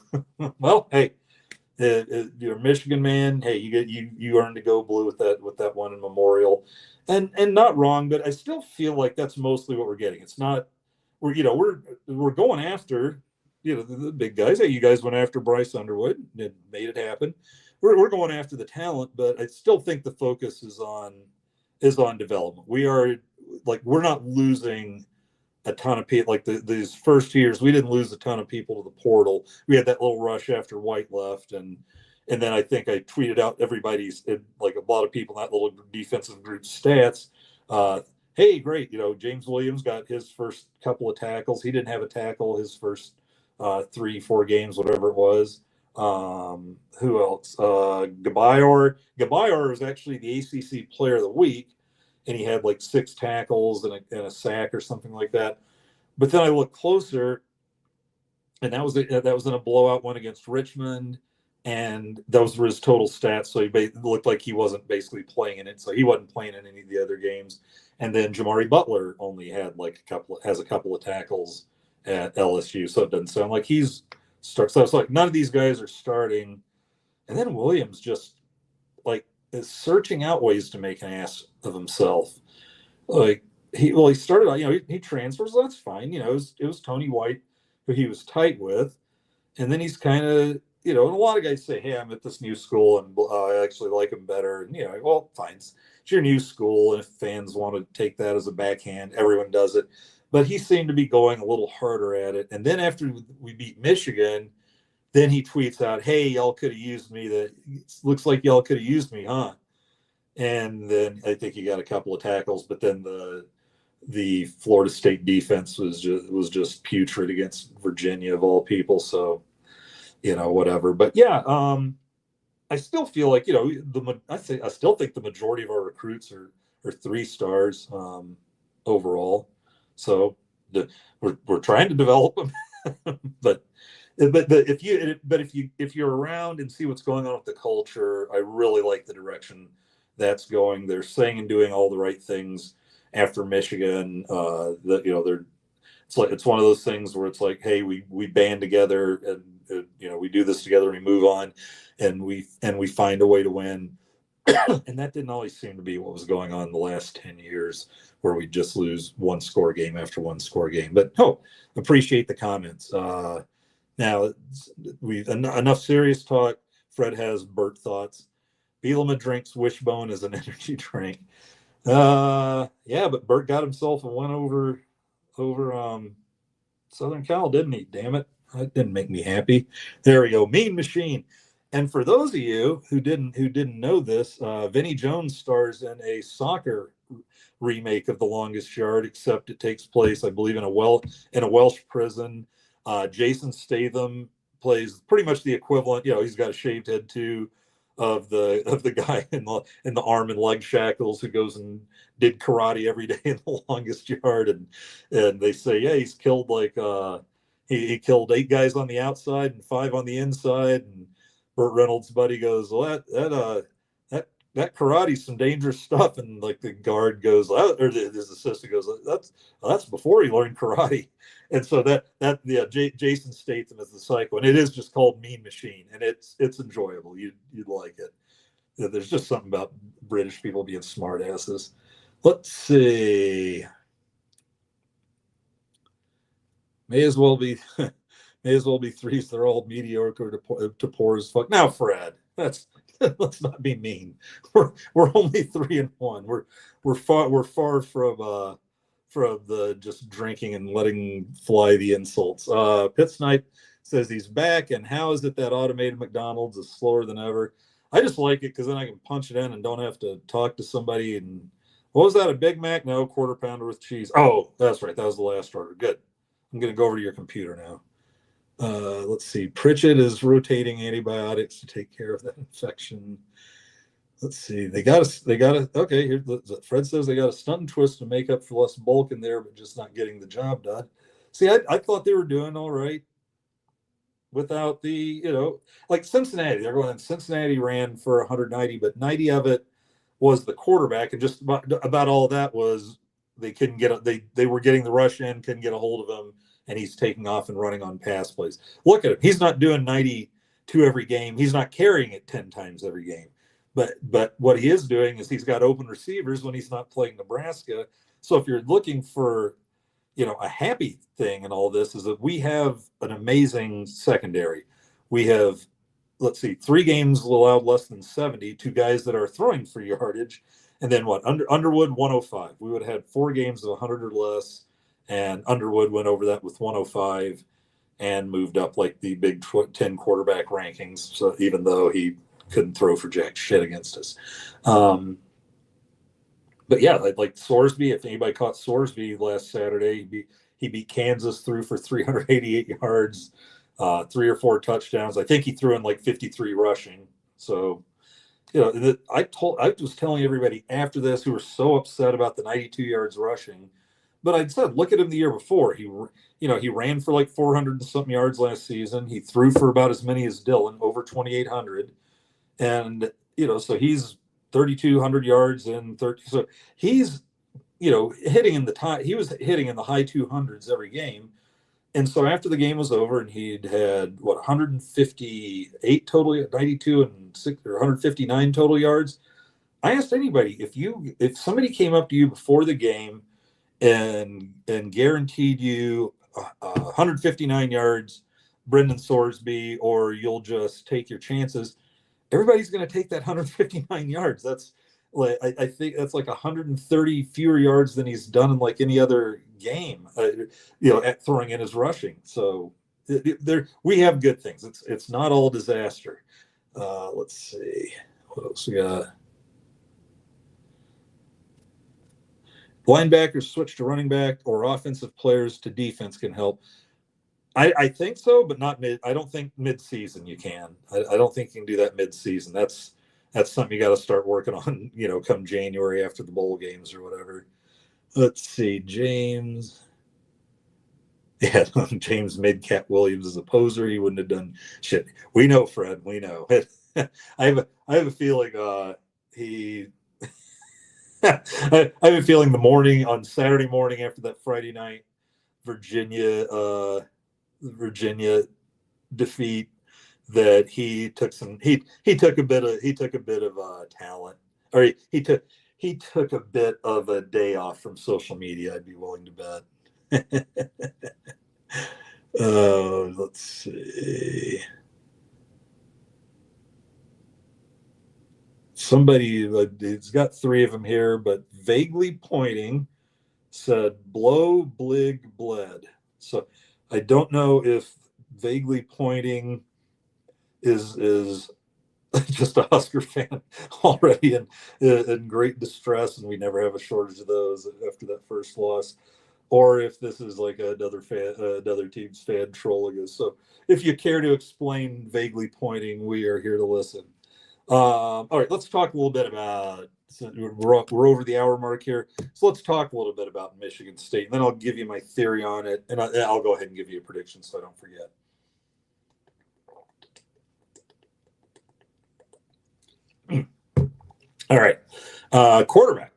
Well, hey, you're a Michigan man. Hey, you earned to go blue with that one in Memorial. And not wrong, but I still feel like that's mostly what we're getting. It's not we're going after the big guys. Hey, you guys went after Bryce Underwood and made it happen. We're going after the talent, but I still think the focus is on development. We're not losing a ton of people. Like these first years, we didn't lose a ton of people to the portal. We had that little rush after White left, and then I think I tweeted out everybody's, like a lot of people in that little defensive group stats. Hey, great. James Williams got his first couple of tackles. He didn't have a tackle his first 3-4 games, whatever it was. Who else? Gabayar was actually the ACC player of the week, and he had like 6 tackles and a sack or something like that. But then I looked closer, and that was in a blowout one against Richmond. And those were his total stats. So he looked like he wasn't basically playing in it. So he wasn't playing in any of the other games. And then Jamari Butler only had has a couple of tackles at LSU. So it doesn't sound like he's starts. So it's like none of these guys are starting. And then Williams just is searching out ways to make an ass of himself. Like he started out, he transfers. That's fine. It was Tony White who he was tight with. And then he's kind of, and a lot of guys say, hey, I'm at this new school and I actually like him better. And, well, fine. It's your new school. And if fans want to take that as a backhand, everyone does it. But he seemed to be going a little harder at it. And then after we beat Michigan, then he tweets out, hey, y'all could have used me. That looks like y'all could have used me, huh? And then I think he got a couple of tackles. But then the Florida State defense was just putrid against Virginia of all people. So, whatever. But yeah, I still feel like, I still think the majority of our recruits are 3 stars overall. So we're trying to develop them, but if you're around and see what's going on with the culture, I really like the direction that's going. They're saying and doing all the right things after Michigan. It's one of those things where it's like, hey, we band together and we do this together. We move on, and we find a way to win. And that didn't always seem to be what was going on in the last 10 years, where we just lose one score game after one score game. But appreciate the comments. Now we've enough serious talk. Fred has Bert thoughts. Bielema drinks Wishbone as an energy drink. Yeah, but Bert got himself a win over Southern Cal, didn't he? Damn it. That didn't make me happy. There we go. Mean Machine. And for those of you who didn't know this, Vinnie Jones stars in a soccer remake of The Longest Yard, except it takes place, I believe, in a Welsh prison. Jason Statham plays pretty much the equivalent. He's got a shaved head too, of the guy in the arm and leg shackles who goes and did karate every day in The Longest Yard, and they say, yeah, he's killed he killed 8 guys on the outside and 5 on the inside. And Burt Reynolds' buddy goes, well, that karate's some dangerous stuff. And like the guard goes, or his assistant goes, that's before he learned karate. And so Jason Statham is the psycho, and it is just called Mean Machine, and it's enjoyable. You'd like it. There's just something about British people being smart asses. Let's see. May as well be 3s. They're all mediocre to poor as fuck. Now, Fred, let's not be mean. We're only 3-1. We're far from the just drinking and letting fly the insults. Pit Snipe says he's back, and how is it that automated McDonald's is slower than ever? I just like it because then I can punch it in and don't have to talk to somebody. And what was that, a Big Mac? No, quarter pounder with cheese. Oh, that's right. That was the last order. Good. I'm going to go over to your computer now. Let's see. Pritchett is rotating antibiotics to take care of that infection. Let's see. They got okay, here, Fred says they got a stunt and twist to make up for less bulk in there, but just not getting the job done. See, I thought they were doing all right without the, like Cincinnati. They're going, Cincinnati ran for 190, but 90 of it was the quarterback, and just about all of that was they couldn't get they were getting the rush in, couldn't get a hold of him, and he's taking off and running on pass plays. Look at him. He's not doing 92 every game. He's not carrying it 10 times every game. But what he is doing is he's got open receivers when he's not playing Nebraska. So if you're looking for, a happy thing in all this, is that we have an amazing secondary. We have, let's see, 3 games allowed less than 70, 2 guys that are throwing for yardage. And then Underwood 105. We would have had 4 games of 100 or less, and Underwood went over that with 105 and moved up like the Big 10 quarterback rankings. So even though he couldn't throw for jack shit against us. But yeah, like Sorsby, if anybody caught Sorsby last Saturday, he beat Kansas through for 388 yards, 3 or 4 touchdowns. I think he threw in like 53 rushing. So, I was telling everybody after this who were so upset about the 92 yards rushing, but I said, look at him the year before. He ran for like 400 and something yards last season. He threw for about as many as Dylan, over 2,800. And, so he's 3,200 yards and 30. So he's, hitting in he was hitting in the high 200s every game. And so after the game was over and he'd had 158 total, 92 and 6 or 159 total yards. I asked anybody, if somebody came up to you before the game and guaranteed you 159 yards, Brendan Sorsby, or you'll just take your chances, everybody's going to take that 159 yards. That's like, I think that's like 130 fewer yards than he's done in like any other game, at throwing in his rushing. So we have good things. It's not all disaster. Let's see what else we got. linebackers switch to running back or offensive players to defense can help. I think so, but not mid. I don't think mid-season you can. I don't think you can do that mid-season. That's something you got to start working on, come January after the bowl games or whatever. Let's see, James. Yeah, James Midcat Williams is a poser. He wouldn't have done shit. We know, Fred. We know. I have a feeling he. I have a feeling the morning on Saturday morning after that Friday night Virginia defeat that he took a bit of talent, or he took a bit of a day off from social media. I'd be willing to bet. Let's see. Somebody, it's got three of them here, but vaguely pointing said blow, blig, bled. So I don't know if vaguely pointing is just a Husker fan already in great distress, and we never have a shortage of those after that first loss, or if this is like another team's fan trolling us. So if you care to explain vaguely pointing, we are here to listen. All right, let's talk a little bit about. We're over the hour mark here, so let's talk a little bit about Michigan State, and then I'll give you my theory on it, and I'll go ahead and give you a prediction so I don't forget. All right, quarterback.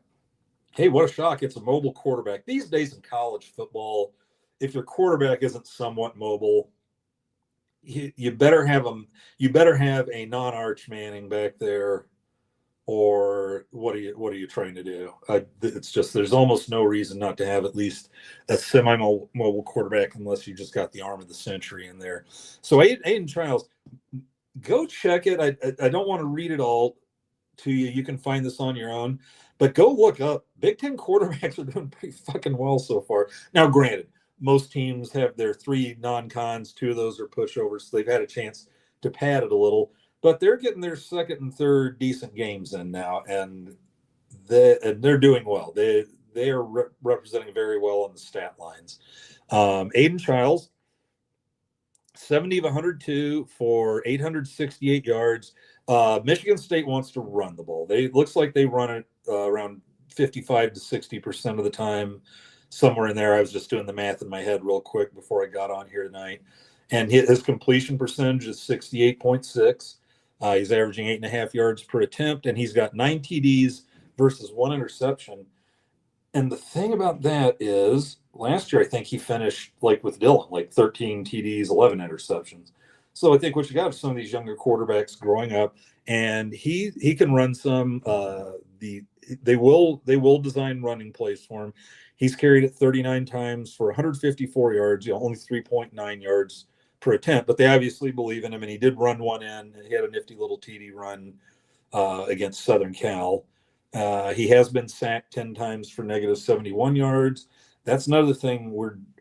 Hey, what a shock! It's a mobile quarterback these days in college football. If your quarterback isn't somewhat mobile, you better have them. You better have a non-Arch Manning back there, or what are you trying to do? It's just there's almost no reason not to have at least a semi-mobile quarterback unless you just got the arm of the century in there. So Aiden Childs, go check it. I don't want to read it all to you. You can find this on your own, but go look up. Big Ten quarterbacks are doing pretty fucking well so far. Now, granted, most teams have their 3 non-cons. 2 of those are pushovers, so they've had a chance to pad it a little. But they're getting their second and third decent games in now, and they're doing well. They are representing very well on the stat lines. Aiden Childs, 70 of 102 for 868 yards. Michigan State wants to run the ball. It looks like they run it around 55 to 60% of the time, somewhere in there. I was just doing the math in my head real quick before I got on here tonight. And his completion percentage is 68.6. He's averaging 8.5 yards per attempt, and he's got 9 TDs versus 1 interception. And the thing about that is, last year I think he finished like with Dylan, like 13 TDs, 11 interceptions. So I think what you got is some of these younger quarterbacks growing up, and he can run some. They will design running plays for him. He's carried it 39 times for 154 yards, only 3.9 yards per attempt, but they obviously believe in him, and he did run one in. He had a nifty little TD run against Southern Cal. He has been sacked 10 times for negative 71 yards. That's another thing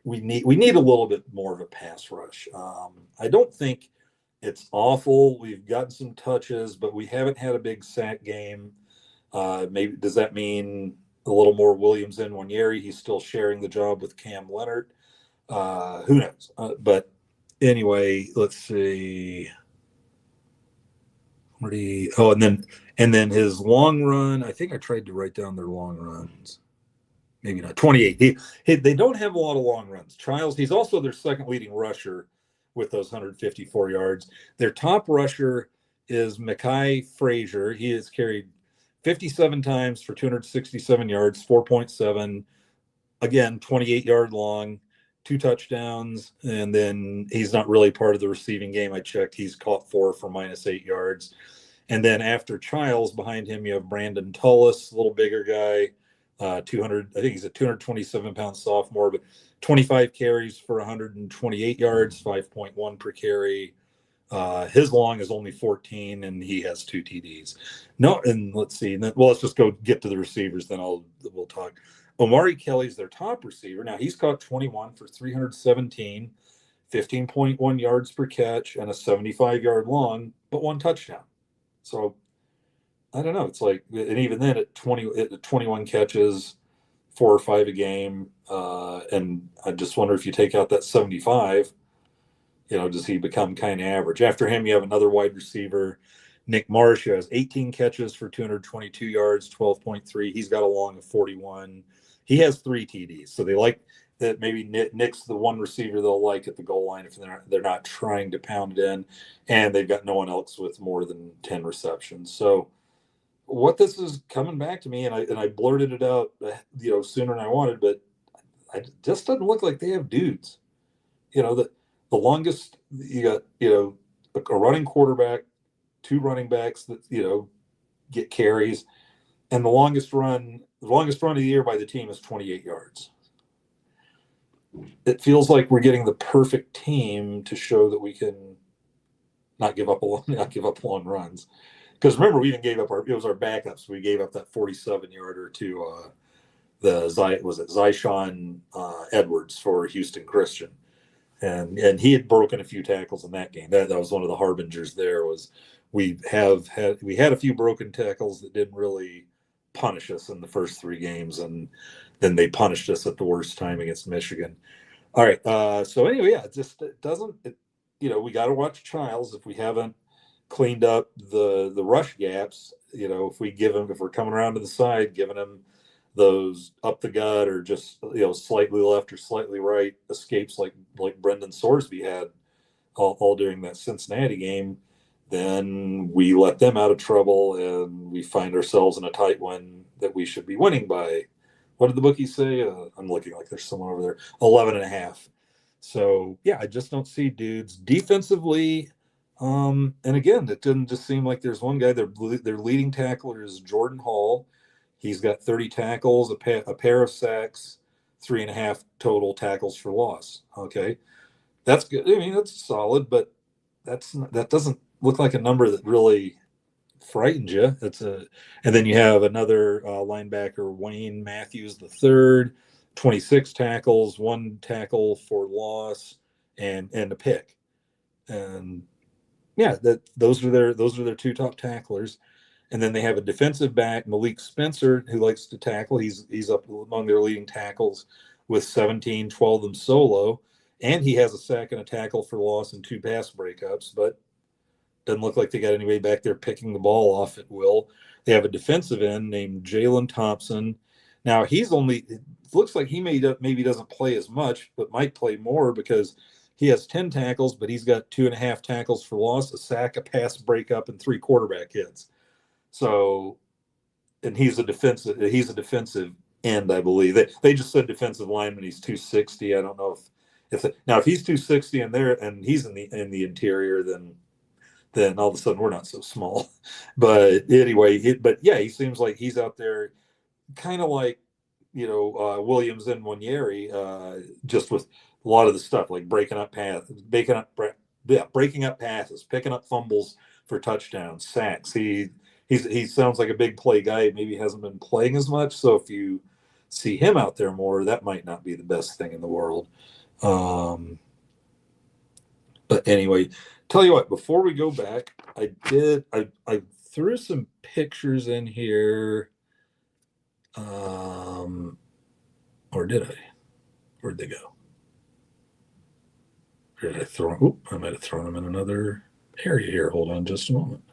we need a little bit more of a pass rush. I don't think it's awful. We've gotten some touches, but we haven't had a big sack game. Maybe does that mean a little more Williams in Wanyeri? He's still sharing the job with Cam Leonard. Who knows? But anyway, let's see. And then his long run. I think I tried to write down their long runs. Maybe not. 28. They don't have a lot of long runs. Childs, he's also their second leading rusher with those 154 yards. Their top rusher is Mekhi Frazier. He has carried 57 times for 267 yards, 4.7. Again, 28-yard long, 2 touchdowns, and then he's not really part of the receiving game. I checked. He's caught 4 for -8 yards. And then after Childs, behind him, you have Brandon Tullis, a little bigger guy, 200. I think he's a 227-pound sophomore, but 25 carries for 128 yards, 5.1 per carry. His long is only 14, and he has 2 TDs. No, and let's see. Well, let's just go get to the receivers, then we'll talk. Omari Kelly's their top receiver. Now he's caught 21 for 317, 15.1 yards per catch, and a 75-yard long, but 1 touchdown. So I don't know. It's like, and even then at 21 catches, 4 or 5 a game. And I just wonder if you take out that 75, does he become kind of average? After him, you have another wide receiver, Nick Marsh, who has 18 catches for 222 yards, 12.3. He's got a long of 41. He has 3 TDs. So they like that maybe Nick's the one receiver they'll like at the goal line if they're not trying to pound it in. And they've got no one else with more than 10 receptions. So what this is coming back to me, and I blurted it out, sooner than I wanted, but it just doesn't look like they have dudes. The longest you got, a running quarterback, 2 running backs that get carries, and the longest run of the year by the team is 28 yards. It feels like we're getting the perfect team to show that we can not give up long runs. Because remember, we even gave up it was our backups. We gave up that 47-yarder to Zyshawn Edwards for Houston Christian. And he had broken a few tackles in that game. That was one of the harbingers there was we had a few broken tackles that didn't really punish us in the first 3 games, and then they punished us at the worst time against Michigan. All right. So anyway, yeah, we got to watch Childs if we haven't cleaned up the rush gaps. If we're coming around to the side, giving him those up the gut or just slightly left or slightly right escapes like Brendan Sorsby had all during that Cincinnati game, then we let them out of trouble and we find ourselves in a tight one that we should be winning by. What did the bookies say? I'm looking like there's someone over there. 11.5. So yeah, I just don't see dudes defensively. And again, it didn't just seem like there's one guy. Their leading tackler is Jordan Hall. He's got 30 tackles, a pair of sacks, 3.5 total tackles for loss. Okay, that's good. I mean, that's solid, but that doesn't look like a number that really frightened you. And then you have another linebacker, Wayne Matthews III, 26 tackles, 1 tackle for loss, and a pick. And yeah, those are their 2 top tacklers. And then they have a defensive back, Malik Spencer, who likes to tackle. He's up among their leading tackles with 17, 12 of them solo. And he has a sack and a tackle for loss and 2 pass breakups, but doesn't look like they got anybody back there picking the ball off at will. They have a defensive end named Jalen Thompson. Now, it looks like he maybe doesn't play as much, but might play more because he has 10 tackles, but he's got 2.5 tackles for loss, a sack, a pass breakup, and 3 quarterback hits. So, and he's a defensive end, I believe. They just said defensive lineman. He's 260. I don't know if he's 260 and he's in the interior, then all of a sudden we're not so small. But anyway, he seems like he's out there, kind of like Williams and Wanyeri, just with a lot of the stuff like breaking up passes, picking up fumbles for touchdowns, sacks. He sounds like a big play guy. Maybe hasn't been playing as much. So if you see him out there more, that might not be the best thing in the world. But anyway, tell you what, before we go back, I threw some pictures in here. Or did I? Where'd they go? Or did I throw them? I might have thrown them in another area here. Hold on just a moment.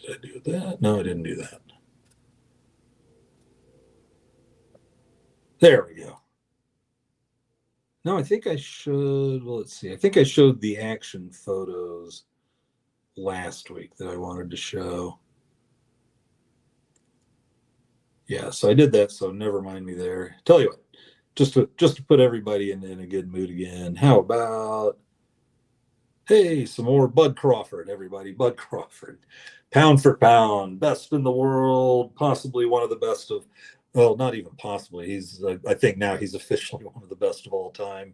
Did I do that? No, I didn't do that. There we go. No, I think I should. Well, let's see. I think I showed the action photos last week that I wanted to show. Yeah, so I did that. So never mind me there. Tell you what, just to put everybody in a good mood again. How about, hey, some more Bud Crawford, everybody. Bud Crawford, pound for pound, best in the world, possibly one of the best of. Well, not even possibly. I think now he's officially one of the best of all time.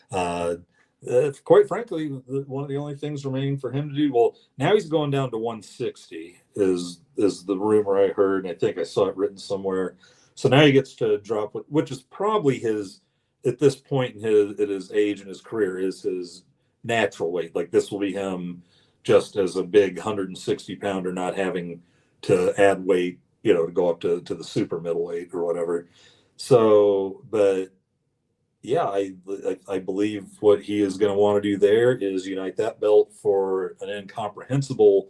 Quite frankly, one of the only things remaining for him to do. Well, now he's going down to 160 is the rumor I heard, and I think I saw it written somewhere. So now he gets to drop, which is probably his, at this point in his age and his career, is his natural weight. Like this will be him just as a big 160 pounder, not having to add weight, to go up to the super middleweight or whatever. So, but yeah, I believe what he is going to want to do there is unite that belt for an incomprehensible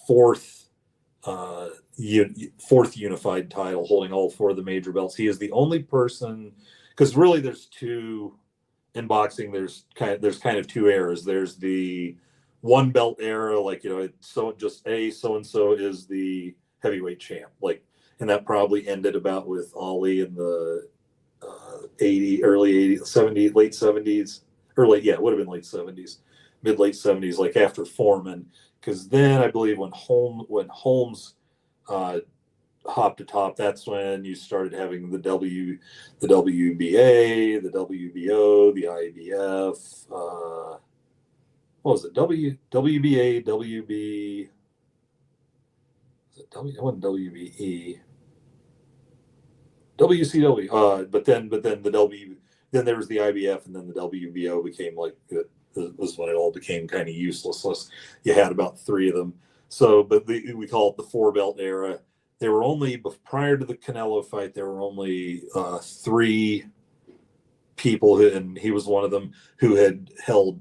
fourth fourth unified title, holding all four of the major belts. He is the only person, because really there's two in boxing. There's kind of two eras. There's the one belt era, like so just so and so is the heavyweight champ, like, and that probably ended about with Ali in the early 80s, 70s, late 70s, or late, yeah, it would have been late 70s, mid late 70s, like after Foreman, because then I believe when Holmes hopped to top, that's when you started having the WBA, the WBO, the IBF. What was it? WBA, WB. Was it W? It wasn't WBE. WCW. Then there was the IBF, and then the WBO became like it was when it all became kind of useless. You had about three of them. So, but we call it the four belt era. There were only, prior to the Canelo fight, there were only three people, and he was one of them, who had held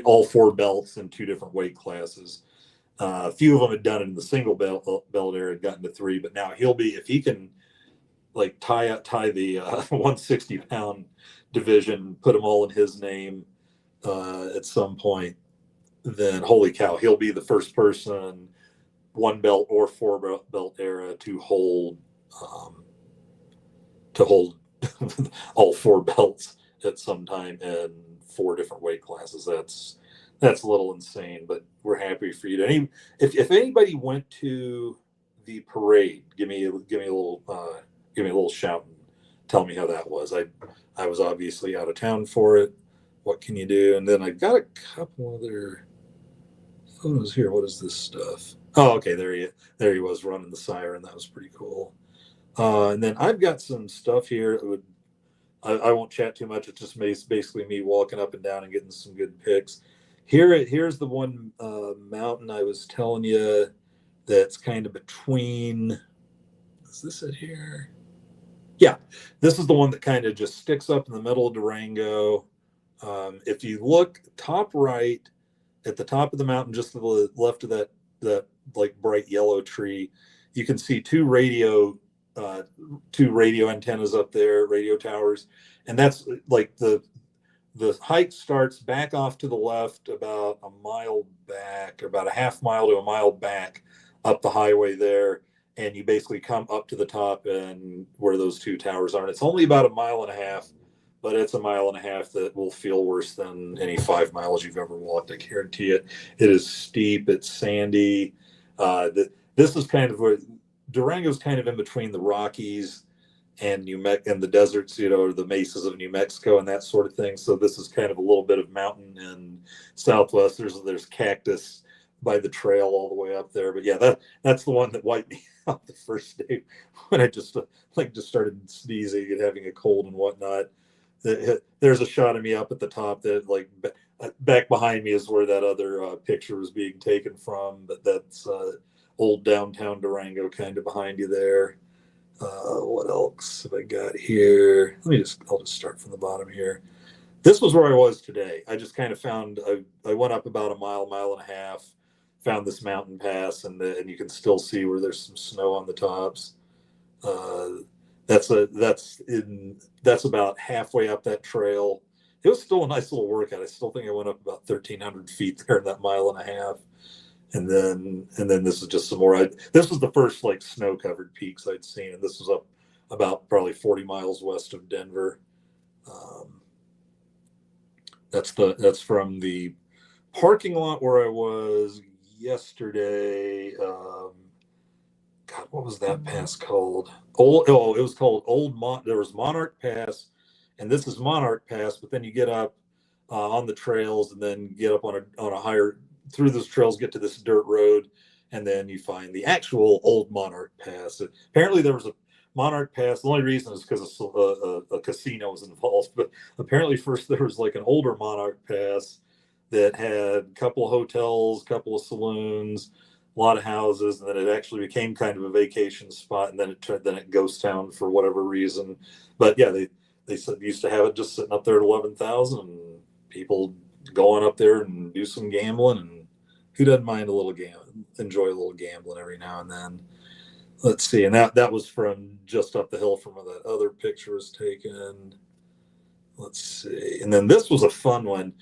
all four belts in two different weight classes. A few of them had done it in the single belt era, had gotten to three, but now he'll be, if he can like tie the 160-pound division, put them all in his name at some point, then holy cow, he'll be the first person, one belt or four belt era, to hold all four belts at some time in four different weight classes. That's a little insane, but we're happy for you. If anybody went to the parade, give me a little shout and tell me how that was. I was obviously out of town for it. What can you do? And then I've got a couple other photos here. What is this stuff? Oh, okay, there he was running the siren. That was pretty cool. And then I've got some stuff here. I won't chat too much. It's just basically me walking up and down and getting some good pics. Here's the one mountain I was telling you that's kind of between. Is this it here? Yeah, this is the one that kind of just sticks up in the middle of Durango. If you look top right at the top of the mountain, just to the left of that like bright yellow tree, you can see two radio antennas up there, radio towers, and that's like the hike starts back off to the left about a mile back, or about a half mile to a mile back up the highway there, and you basically come up to the top and where those two towers are. And it's only about a mile and a half, but it's a mile and a half that will feel worse than any 5 miles you've ever walked. I guarantee it. It is steep. It's sandy. This is kind of where Durango's kind of in between the Rockies and and the deserts, or the mesas of New Mexico and that sort of thing. So this is kind of a little bit of mountain and Southwest. There's cactus by the trail all the way up there. But yeah, that's the one that wiped me out the first day when I just started sneezing and having a cold and whatnot. There's a shot of me up at the top that, like, back behind me is where that other picture was being taken from. But that's old downtown Durango kind of behind you there. What else have I got here? I'll just start from the bottom here. This was where I was today. I just kind of found, I went up about a mile and a half, found this mountain pass, and you can still see where there's some snow on the tops. That's about halfway up that trail. It was still a nice little workout. I still think I went up about 1,300 feet there in that mile and a half. And then this is just some more. This was the first like snow-covered peaks I'd seen, and this was up about probably 40 miles west of Denver. That's from the parking lot where I was yesterday. God, what was that pass called? It was called there was Monarch Pass, and this is Monarch Pass. But then you get up on the trails, and then get up on a higher, through those trails, get to this dirt road, and then you find the actual old Monarch Pass. Apparently there was a Monarch Pass. The only reason is because a casino was involved, but apparently first there was like an older Monarch Pass that had a couple of hotels, couple of saloons, a lot of houses, and then it actually became kind of a vacation spot, and then it ghost town for whatever reason. But yeah, they used to have it just sitting up there at 11,000, and people going up there and do some gambling, and who doesn't mind a little enjoy a little gambling every now and then. Let's see, and that was from just up the hill from where that other picture was taken. Let's see, and then this was a fun one.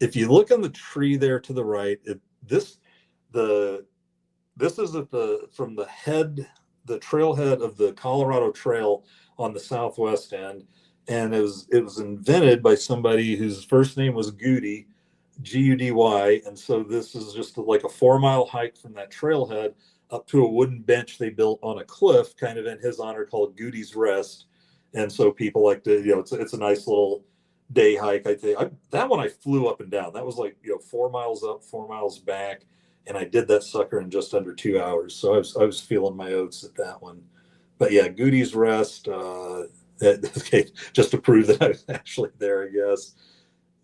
If you look on the tree there to the right, this is from the trailhead of the Colorado Trail on the southwest end, and it was invented by somebody whose first name was Goody, Gudy, and so this is just like a 4-mile hike from that trailhead up to a wooden bench they built on a cliff, kind of in his honor, called Goody's Rest. And so people like to, it's a nice little day hike. I think that one I flew up and down. That was like 4 miles up, 4 miles back, and I did that sucker in just under 2 hours. So I was feeling my oats at that one. But yeah, Goody's Rest. Just to prove that I was actually there, I guess.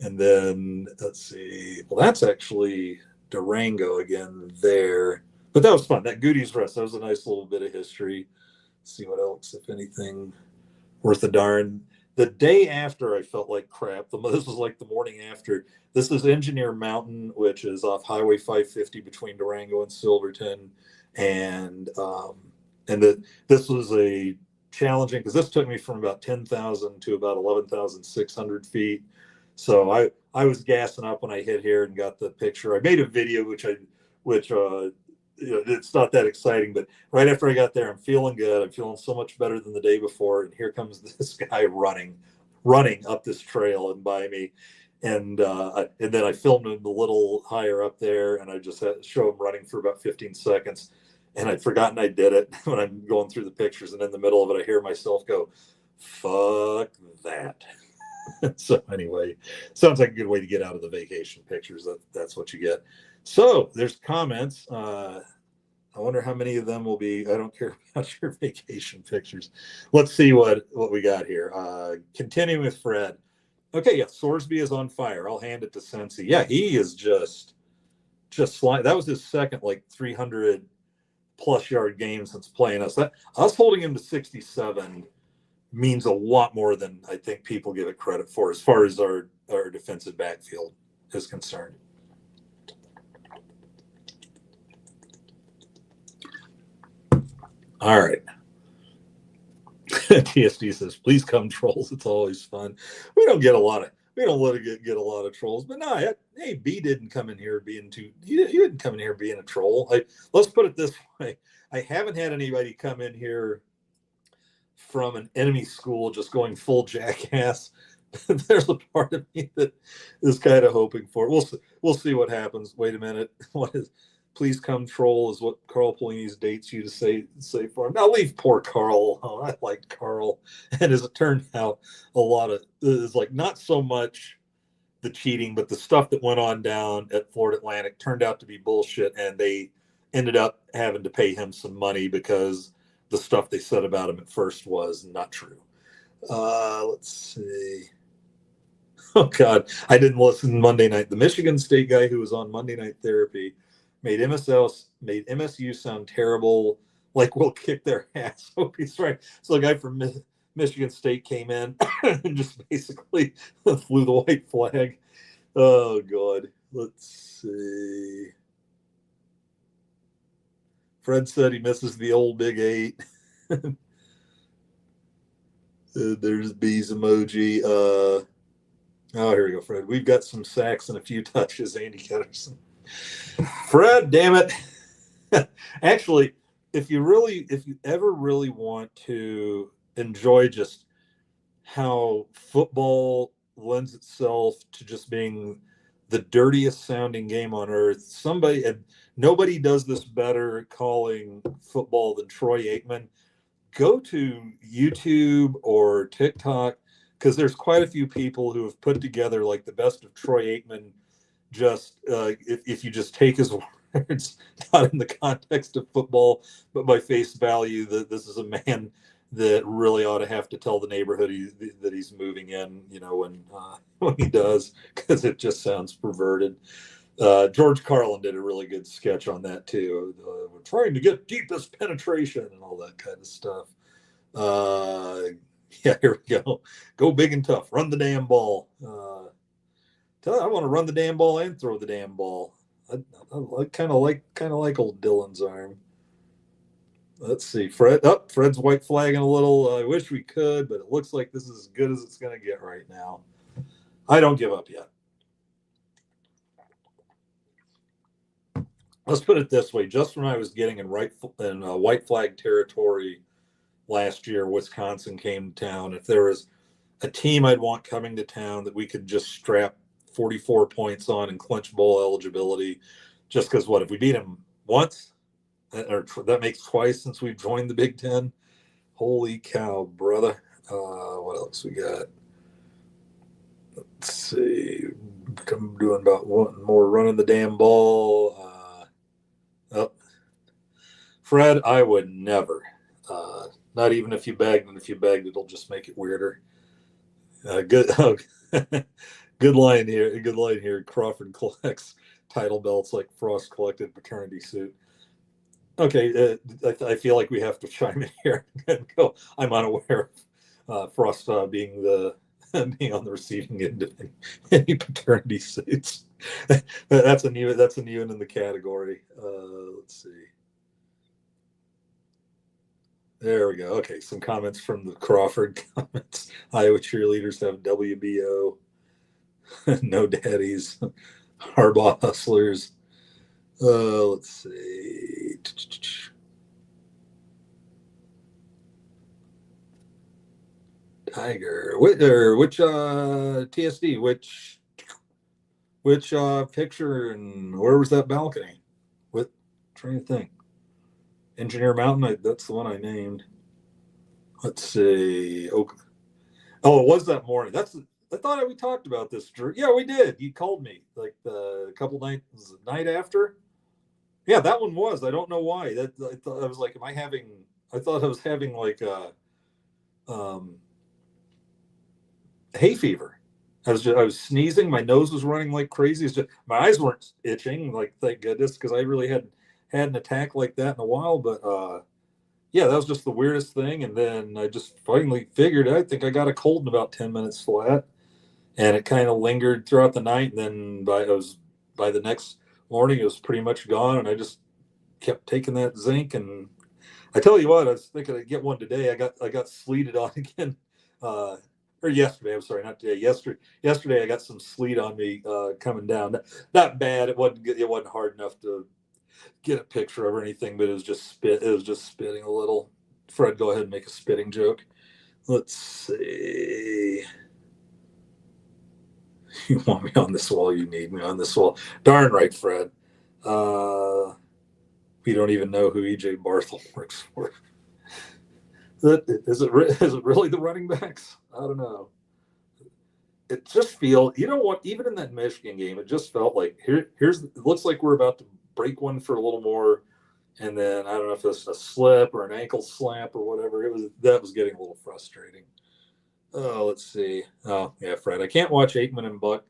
And then let's see. Well, that's actually Durango again there. But that was fun. That Goody's Rest. That was a nice little bit of history. Let's see what else, if anything, worth a darn. The day after, I felt like crap. This was like the morning after. This is Engineer Mountain, which is off Highway 550 between Durango and Silverton, and this was a challenging, because this took me from about 10,000 to about 11,600 feet. So I was gassing up when I hit here and got the picture. I made a video, which it's not that exciting, but right after I got there, I'm feeling good. I'm feeling so much better than the day before. And here comes this guy running up this trail and by me. And then I filmed him a little higher up there, and I just had to show him running for about 15 seconds. And I'd forgotten I did it when I'm going through the pictures. And in the middle of it, I hear myself go, "Fuck that." So anyway, sounds like a good way to get out of the vacation pictures. That's what you get. So there's comments. I wonder how many of them will be. I don't care about your vacation pictures. Let's see what we got here. Continuing with Fred. Okay, yeah, Sorsby is on fire. I'll hand it to Sensi. Yeah, he is just flying. That was his second 300 plus yard game since playing us. Us holding him to 67 means a lot more than I think people give it credit for, as far as our defensive backfield is concerned. All right. TSD says, "Please come, trolls. It's always fun." We don't get a lot of trolls, but no. Hey, B didn't come in here being you didn't come in here being a troll. Let's put it this way: I haven't had anybody come in here from an enemy school just going full jackass. There's a part of me that is kind of hoping for it. We'll see what happens. Wait a minute. What is "please come, troll" is what Carl Polini's dates you to say for him. Now leave poor Carl alone. I like Carl. And as it turned out, a lot of it is not so much the cheating, but the stuff that went on down at Florida Atlantic turned out to be bullshit, and they ended up having to pay him some money because the stuff they said about him at first was not true. Let's see. Oh God, I didn't listen Monday night. The Michigan State guy who was on Monday Night Therapy made MSU sound terrible, like we'll kick their ass. Oh, he's right. So the guy from Michigan State came in and just basically flew the white flag. Oh God. Let's see. Fred said he misses the old Big 8. There's B's emoji. Oh, here we go, Fred. We've got some sacks and a few touches, Andy Ketterson. Fred, damn it. Actually, if you ever really want to enjoy just how football lends itself to just being the dirtiest sounding game on earth, nobody does this better calling football than Troy Aikman. Go to YouTube or TikTok, because there's quite a few people who have put together the best of Troy Aikman. Just if you just take his words, not in the context of football, but by face value, that this is a man that really ought to have to tell the neighborhood that he's moving in, when he does, because it just sounds perverted. George Carlin did a really good sketch on that too. We're trying to get deepest penetration and all that kind of stuff. Yeah, here we go. Go big and tough. Run the damn ball. I want to run the damn ball and throw the damn ball. I kind of like old Dylan's arm. Let's see, Fred. Fred's white flagging a little. I wish we could, but it looks like this is as good as it's going to get right now. I don't give up yet. Let's put it this way: just when I was getting in white flag territory last year, Wisconsin came to town. If there was a team I'd want coming to town that we could just strap 44 points on and clinch bowl eligibility, just because if we beat them once, or that makes twice since we've joined the Big Ten. Holy cow, brother. What else we got? Let's see. I'm doing about one more running the damn ball. Fred, I would never. Not even if you begged, and if you begged, it'll just make it weirder. Good line here. Good line here. Crawford collects title belts like Frost collected paternity suit. Okay, I feel like we have to chime in here and go. I'm unaware of Frost being being on the receiving end of any paternity suits. That's a new one in the category. Let's see. There we go. Okay, some comments from the Crawford comments. Iowa cheerleaders have WBO. No daddies. Harbaugh hustlers. Let's see. Tiger. Which TSD? Which picture and where was that balcony? What? Trying to think. Engineer Mountain. That's the one I named. Let's see. Oh, it was that morning. I thought we talked about this, Drew. Yeah, we did. You called me like the couple nights, the night after. Yeah, that one was. I don't know why. I thought I was like, I thought I was having like hay fever. I was sneezing. My nose was running like crazy. My eyes weren't itching. Like, thank goodness, because I really hadn't had an attack like that in a while. But yeah, that was just the weirdest thing. And then I just finally figured I think I got a cold in about 10 minutes flat, and it kind of lingered throughout the night. And then by the next morning, it was pretty much gone. And I just kept taking that zinc. And I tell you what, I was thinking I'd get one today. I got sleeted on again. Or yesterday, I'm sorry, not today. Yesterday, I got some sleet on me coming down. Not bad. It wasn't hard enough to get a picture of or anything, but it was just spitting a little. Fred, go ahead and make a spitting joke. Let's see. You want me on this wall? You need me on this wall. Darn right, Fred. We don't even know who EJ Barthel works for. Is it really the running backs? I don't know. It just you know what? Even in that Michigan game, it just felt like it looks like we're about to break one for a little more, and then I don't know if it's a slip or an ankle slap or whatever. That was getting a little frustrating. Oh, let's see. Oh, yeah, Fred. I can't watch Aikman and Buck.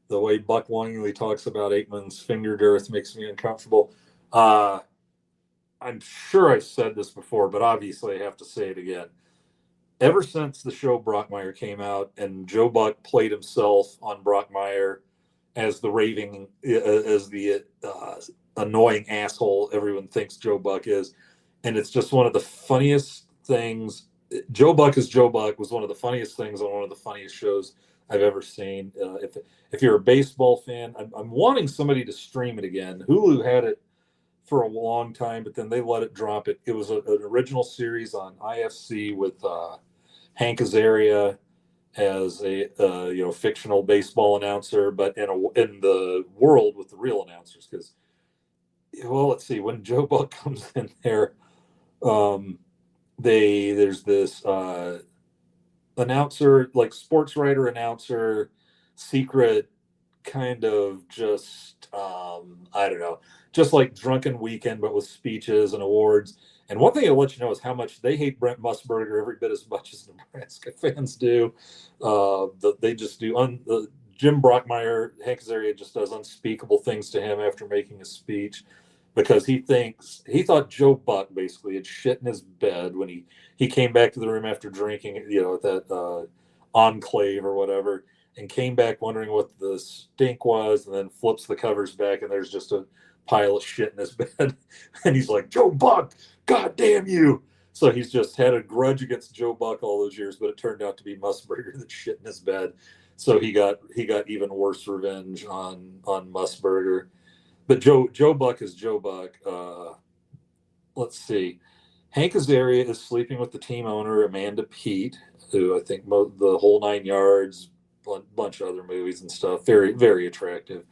The way Buck longingly talks about Aikman's finger girth makes me uncomfortable. I'm sure I've said this before, but obviously I have to say it again. Ever since the show Brockmire came out and Joe Buck played himself on Brockmire as the annoying asshole everyone thinks Joe Buck is, and it's just one of the funniest things. Joe Buck is Joe Buck was one of the funniest things on one of the funniest shows I've ever seen. If you're a baseball fan, I'm wanting somebody to stream it again. Hulu had it for a long time, but then they let it drop. It was an original series on IFC with Hank Azaria as a fictional baseball announcer, but in the world with the real announcers. Because, well, let's see, when Joe Buck comes in there, there's this announcer, like sports writer announcer, secret kind of just I don't know, just like Drunken Weekend, but with speeches and awards. And one thing I'll let you know is how much they hate Brent Musburger every bit as much as Nebraska fans do. They just do. Jim Brockmeyer, Hank Azaria just does unspeakable things to him after making a speech because he thought Joe Buck basically had shit in his bed when he came back to the room after drinking, at that enclave or whatever, and came back wondering what the stink was, and then flips the covers back and there's just a pile of shit in his bed. And he's like, Joe Buck, God damn you. So he's just had a grudge against Joe Buck all those years, but it turned out to be Musburger that shit in his bed. So he got even worse revenge on Musburger. But Joe Buck is Joe Buck. Let's see. Hank Azaria is sleeping with the team owner Amanda Peet, who I think the whole 9 yards, bunch of other movies and stuff. Very, very attractive.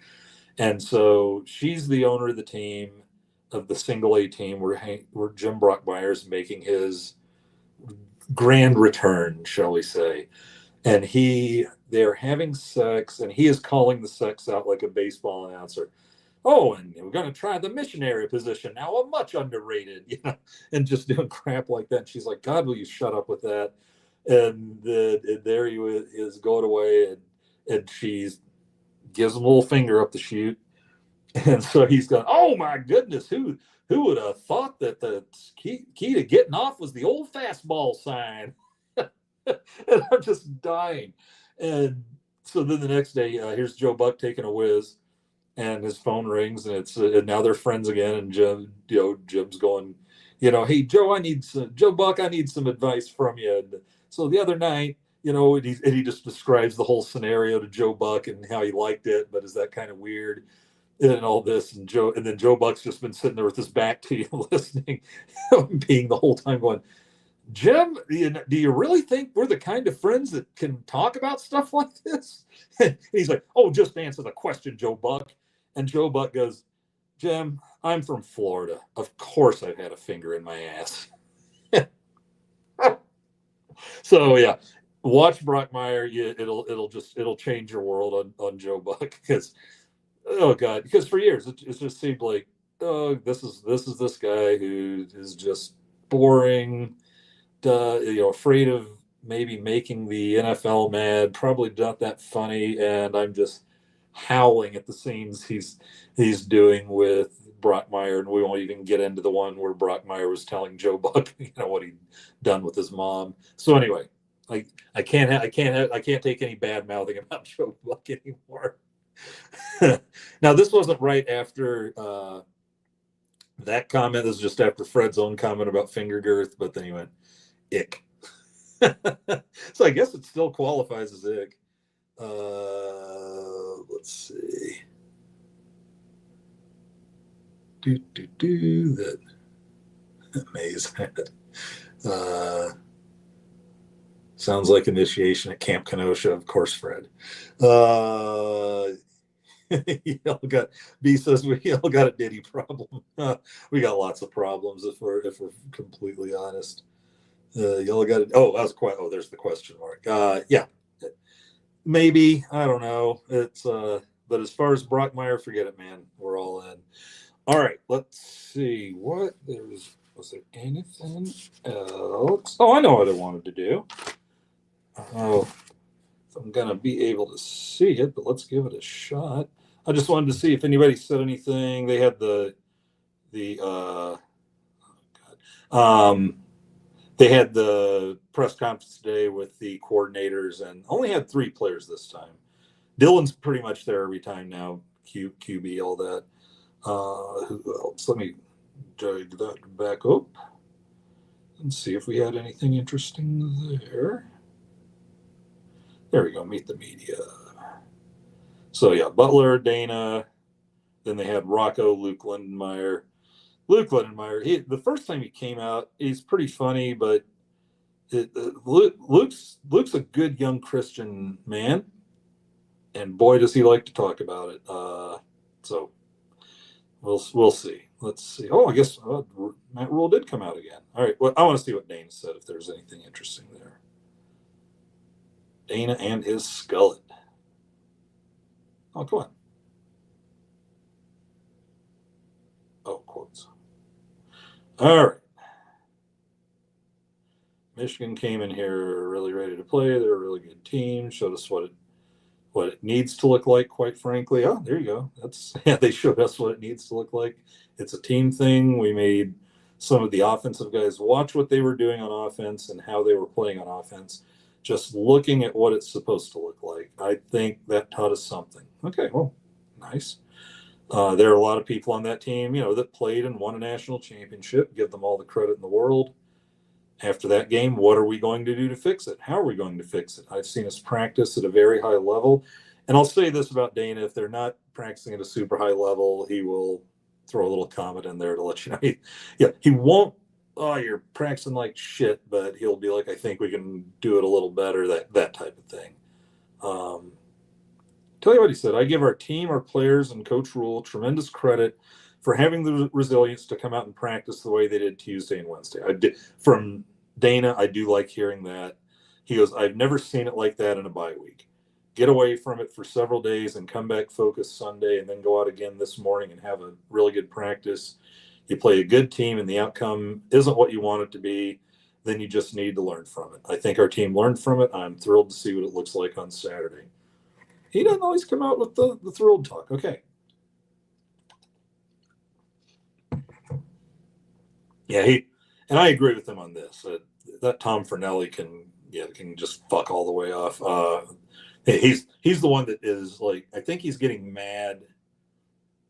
And so she's the owner of the team, of the single A team, where Jim Brockmeyer is making his grand return, shall we say. And they're having sex, and he is calling the sex out like a baseball announcer. Oh, and we're going to try the missionary position now, a much underrated, and just doing crap like that. And she's like, God, will you shut up with that? And there he is going away, and she gives him a little finger up the chute. And so he's going, oh my goodness, who would have thought that the key to getting off was the old fastball sign? And I'm just dying. And so then the next day, here's Joe Buck taking a whiz, and his phone rings, and it's and now they're friends again. And Jim's going, hey Joe Buck, I need some advice from you. And so the other night, and he just describes the whole scenario to Joe Buck and how he liked it, but is that kind of weird and all this. And then Joe Buck's just been sitting there with his back to you, listening, being the whole time going, Jim, do you really think we're the kind of friends that can talk about stuff like this? And he's like, oh, just answer the question, Joe Buck. And Joe Buck goes, Jim, I'm from Florida. Of course I've had a finger in my ass. So yeah, watch Brockmeyer. It'll change your world on Joe Buck, because oh God, because for years it just seemed like, oh, this is this guy who is just boring, afraid of maybe making the NFL mad, probably not that funny, and I'm just howling at the scenes he's doing with Brockmeyer, and we won't even get into the one where Brockmeyer was telling Joe Buck, what he'd done with his mom. So anyway, I can't take any bad mouthing about Joe Buck anymore. Now this wasn't right after that comment. This is just after Fred's own comment about finger girth, but then he went, ick. So I guess it still qualifies as ick. Let's see. That maze hat. Sounds like initiation at Camp Kenosha, of course, Fred. B says we all got a Diddy problem. We got lots of problems if we're completely honest. Y'all got it. Oh, that was quite. Oh, there's the question mark. Yeah, maybe, I don't know. It's but as far as Brockmeyer, forget it, man. We're all in. All right, let's see. Was there anything else? Oh, I know what I wanted to do. Oh, if I'm gonna be able to see it, but let's give it a shot. I just wanted to see if anybody said anything. They had the they had the press conference today with the coordinators, and only had 3 players this time. Dylan's pretty much there every time now. QB, all that. Who else? Let me drag that back up and see if we had anything interesting there. There we go. Meet the media. So yeah, Butler, Dana. Then they had Rocco, Luke Lindenmeyer. The first time he came out, he's pretty funny, but Luke's a good young Christian man, and boy does he like to talk about it. So we'll see. Let's see. Oh, I guess Matt Rule did come out again. All right. Well, I want to see what Dana said, if there's anything interesting there. Dana and his skullet. Oh, come on. Oh, quotes. All right. Michigan came in here really ready to play. They're a really good team. Showed us what what it needs to look like, quite frankly. Oh, there you go. They showed us what it needs to look like. It's a team thing. We made some of the offensive guys watch what they were doing on offense and how they were playing on offense, just looking at what it's supposed to look like. I think that taught us something. Okay, well, nice. There are a lot of people on that team, that played and won a national championship. Give them all the credit in the world. After that game, what are we going to do to fix it? How are we going to fix it? I've seen us practice at a very high level. And I'll say this about Dana: if they're not practicing at a super high level, he will throw a little comment in there to let you know. He won't, oh, you're practicing like shit, but he'll be like, I think we can do it a little better, that type of thing. Tell you what he said: I give our team, our players, and Coach Rule tremendous credit for having the resilience to come out and practice the way they did Tuesday and Wednesday. From Dana, I do like hearing that. He goes, I've never seen it like that in a bye week. Get away from it for several days and come back focused Sunday, and then go out again this morning and have a really good practice. You play a good team and the outcome isn't what you want it to be, then you just need to learn from it. I think our team learned from it. I'm thrilled to see what it looks like on Saturday. He doesn't always come out with the thrilled talk. Okay. Yeah, and I agree with him on this. That Tom Fornelli can just fuck all the way off. He's the one that is like, I think he's getting mad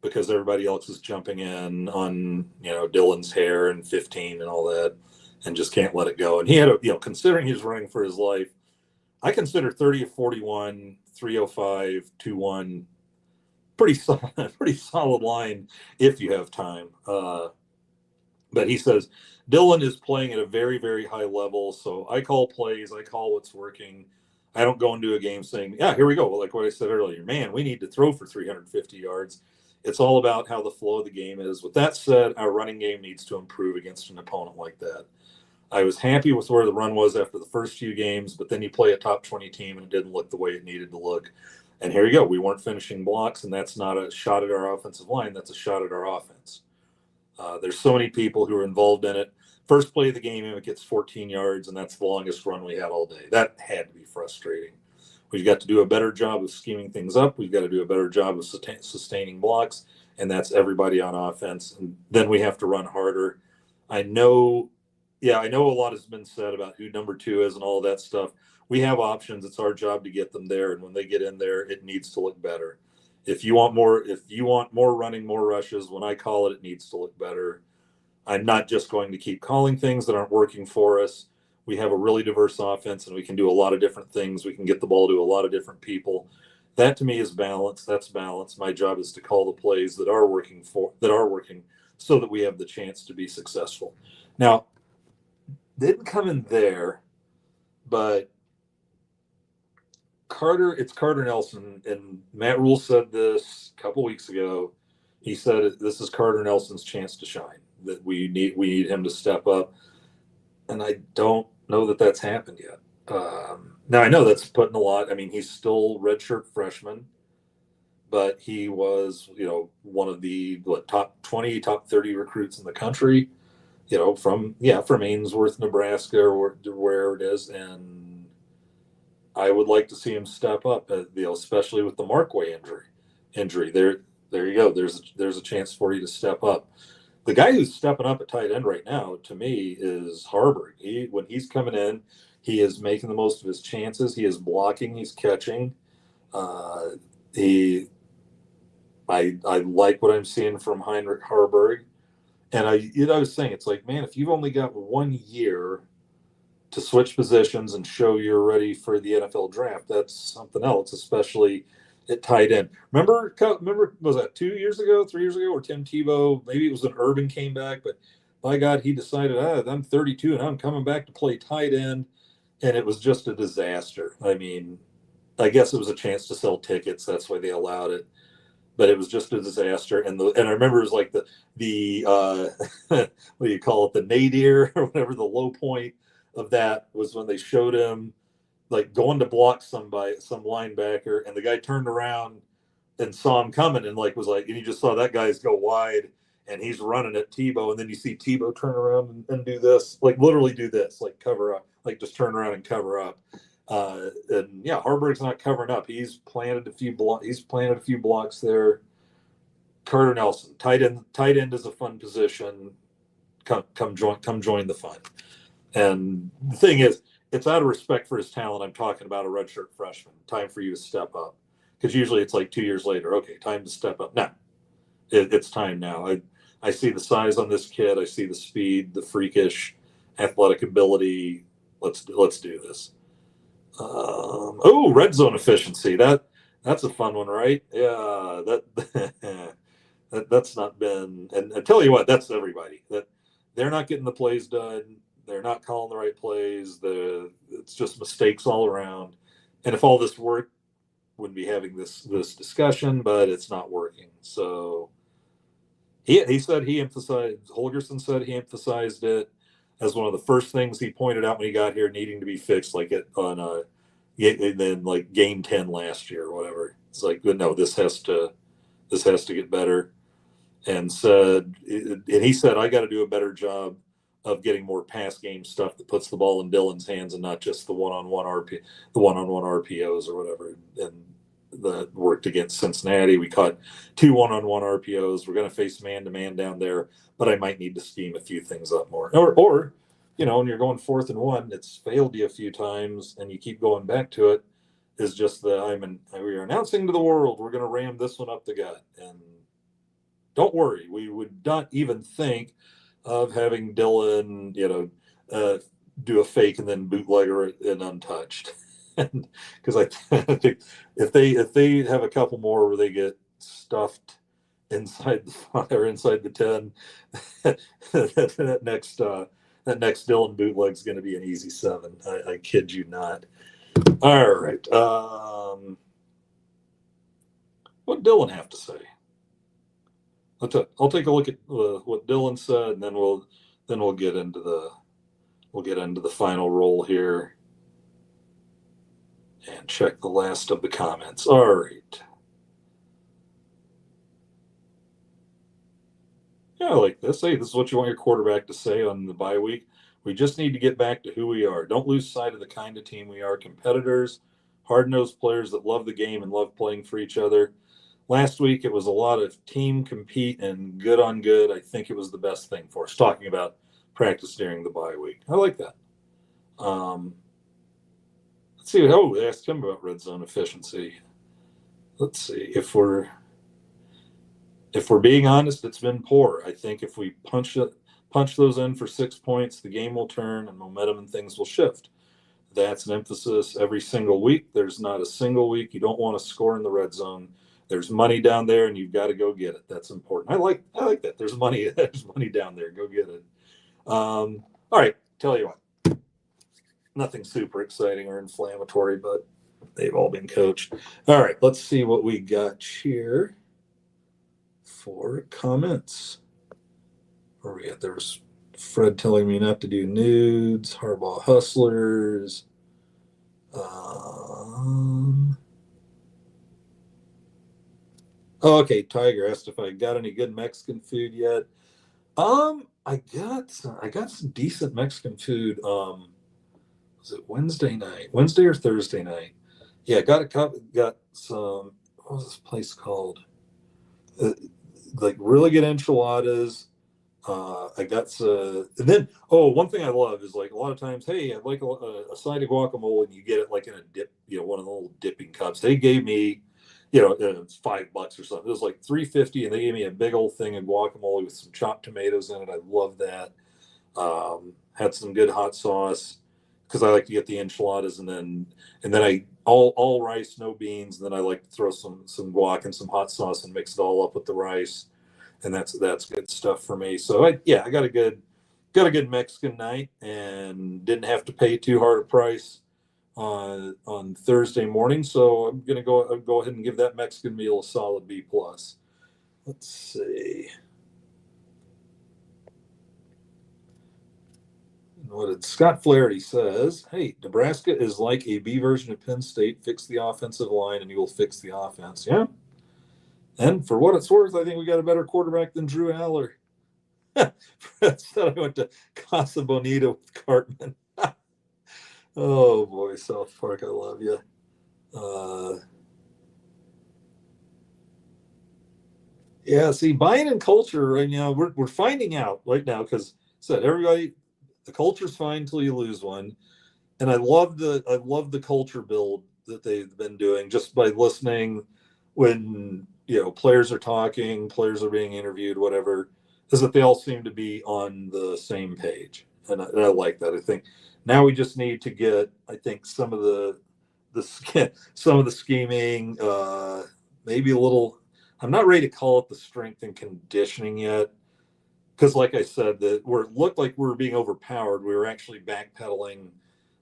because everybody else is jumping in on Dylan's hair and 15 and all that, and just can't let it go. And he had considering he's running for his life, I consider 30 of 41, 305, 21 pretty solid line if you have time. But he says Dylan is playing at a very, very high level. So I call plays. I call what's working. I don't go into a game saying, yeah, here we go. Like what I said earlier, man, we need to throw for 350 yards. It's all about how the flow of the game is. With that said, our running game needs to improve against an opponent like that. I was happy with where the run was after the first few games, but then you play a top 20 team and it didn't look the way it needed to look. And here you go. We weren't finishing blocks, and that's not a shot at our offensive line. That's a shot at our offense. There's so many people who are involved in it. First play of the game, it gets 14 yards, and that's the longest run we had all day. That had to be frustrating. We've got to do a better job of scheming things up. We've got to do a better job of sustaining blocks, and that's everybody on offense. And then we have to run harder. I know a lot has been said about who number 2 is and all that stuff. We have options. It's our job to get them there, and when they get in there, it needs to look better. If you want more running, more rushes, when I call it, it needs to look better. I'm not just going to keep calling things that aren't working for us. We have a really diverse offense, and we can do a lot of different things. We can get the ball to a lot of different people. That to me is balance. That's balance. My job is to call the plays that are working so that we have the chance to be successful. Now, didn't come in there, but it's Carter Nelson, and Matt Rule said this a couple weeks ago. He said this is Carter Nelson's chance to shine, that we need him to step up, and I don't know that that's happened yet. Now I know that's putting a lot. I mean, he's still redshirt freshman, but he was one of the top 20, top 30 recruits in the country. From Ainsworth, Nebraska, or where it is, and I would like to see him step up, especially with the Markway injury. There you go. There's a chance for you to step up. The guy who's stepping up at tight end right now, to me, is Harburg. When he's coming in, he is making the most of his chances. He is blocking. He's catching. I like what I'm seeing from Heinrich Harburg. And I was saying, it's like, man, if you've only got 1 year to switch positions and show you're ready for the NFL draft, that's something else, especially at tight end. Remember, was that 2 years ago, 3 years ago, where Tim Tebow, maybe it was when Urban came back, but by God, he decided, I'm 32 and I'm coming back to play tight end, and it was just a disaster. I mean, I guess it was a chance to sell tickets. That's why they allowed it. But it was just a disaster. And I remember it was like the what do you call it, the nadir or whatever, the low point of that was when they showed him like going to block some linebacker, and the guy turned around and saw him coming and and you just saw that guy's go wide, and he's running at Tebow, and then you see Tebow turn around and do this, like literally do this, like cover up, like just turn around and cover up. And yeah, Harburg's not covering up. He's planted a few blocks there. Carter Nelson, tight end. Tight end is a fun position. Come join the fun. And the thing is, it's out of respect for his talent. I'm talking about a redshirt freshman. Time for you to step up, because usually it's like 2 years later. Okay, time to step up. No, it's time now. I see the size on this kid. I see the speed, the freakish athletic ability. Let's do this. Red zone efficiency. That's a fun one, right? Yeah, that's not been. And I tell you what, that's everybody. That they're not getting the plays done. They're not calling the right plays. It's just mistakes all around. And if all this worked, wouldn't be having this discussion, but it's not working. So he said Holgerson said he emphasized it as one of the first things he pointed out when he got here, needing to be fixed, like and then like game 10 last year or whatever. It's like, no, this has to get better. And he said, I got to do a better job of getting more pass game stuff that puts the ball in Dylan's hands and not just the one-on-one RPOs or whatever. And that worked against Cincinnati. We caught 2 one-on-one RPOs. We're going to face man-to-man down there, but I might need to scheme a few things up more. Or when you're going 4th and 1, it's failed you a few times and you keep going back to it, is just we're announcing to the world, we're going to ram this one up the gut. And don't worry, we would not even think of having Dylan, do a fake and then bootlegger it and untouched. Because I think if they have a couple more where they get stuffed inside the 10, that next Dylan bootleg's going to be an easy 7. I kid you not. All right. What Dylan have to say? I'll take a look at what Dylan said, and then we'll get into the final roll here and check the last of the comments. All right. Yeah, I like this. Hey, this is what you want your quarterback to say on the bye week. We just need to get back to who we are. Don't lose sight of the kind of team we are. Competitors, hard-nosed players that love the game and love playing for each other. Last week, it was a lot of team compete and good on good. I think it was the best thing for us, talking about practice during the bye week. I like that. Let's see. They asked him about red zone efficiency. Let's see. If we're being honest, it's been poor. I think if we punch those in for 6 points, the game will turn and momentum and things will shift. That's an emphasis every single week. There's not a single week you don't want to score in the red zone. There's money down there, and you've got to go get it. That's important. I like that. There's money. There's money down there. Go get it. All right. Tell you what. Nothing super exciting or inflammatory, but they've all been coached. All right. Let's see what we got here for comments. Where we at? There's Fred telling me not to do nudes. Harbaugh hustlers. Okay, Tiger asked if I got any good Mexican food yet. I got some decent Mexican food. Was it Wednesday or Thursday night? Yeah, got some. What was this place called? Like really good enchiladas. I got some, and then one thing I love is, like, a lot of times, hey, I'd like a side of guacamole, and you get it like in a dip, one of the little dipping cups. They gave me, it's $5 or something. It was like $3.50, and they gave me a big old thing of guacamole with some chopped tomatoes in it. I love that. Had some good hot sauce, because I like to get the enchiladas, and then I all rice, no beans, and then I like to throw some guac and some hot sauce and mix it all up with the rice. And that's good stuff for me. So I got a good Mexican night and didn't have to pay too hard a price on Thursday morning. So I'm gonna go ahead and give that Mexican meal a solid B+. Let's see. What did Scott Flaherty says? Hey, Nebraska is like a B version of Penn State. Fix the offensive line and you will fix the offense. Yeah. And for what it's worth, I think we got a better quarterback than Drew Aller. Fred said I went to Casa Bonita with Cartman. Oh boy, South Park, I love you. Yeah, see, buying in culture right now, we're finding out right now because said everybody, the culture's fine until you lose one, and I love the culture build that they've been doing just by listening when players are talking, players are being interviewed, whatever, is that they all seem to be on the same page, and I like that. I think now we just need to get, I think, some of some of the scheming, maybe a little. I'm not ready to call it the strength and conditioning yet, because, like I said, that where it looked like we were being overpowered, we were actually backpedaling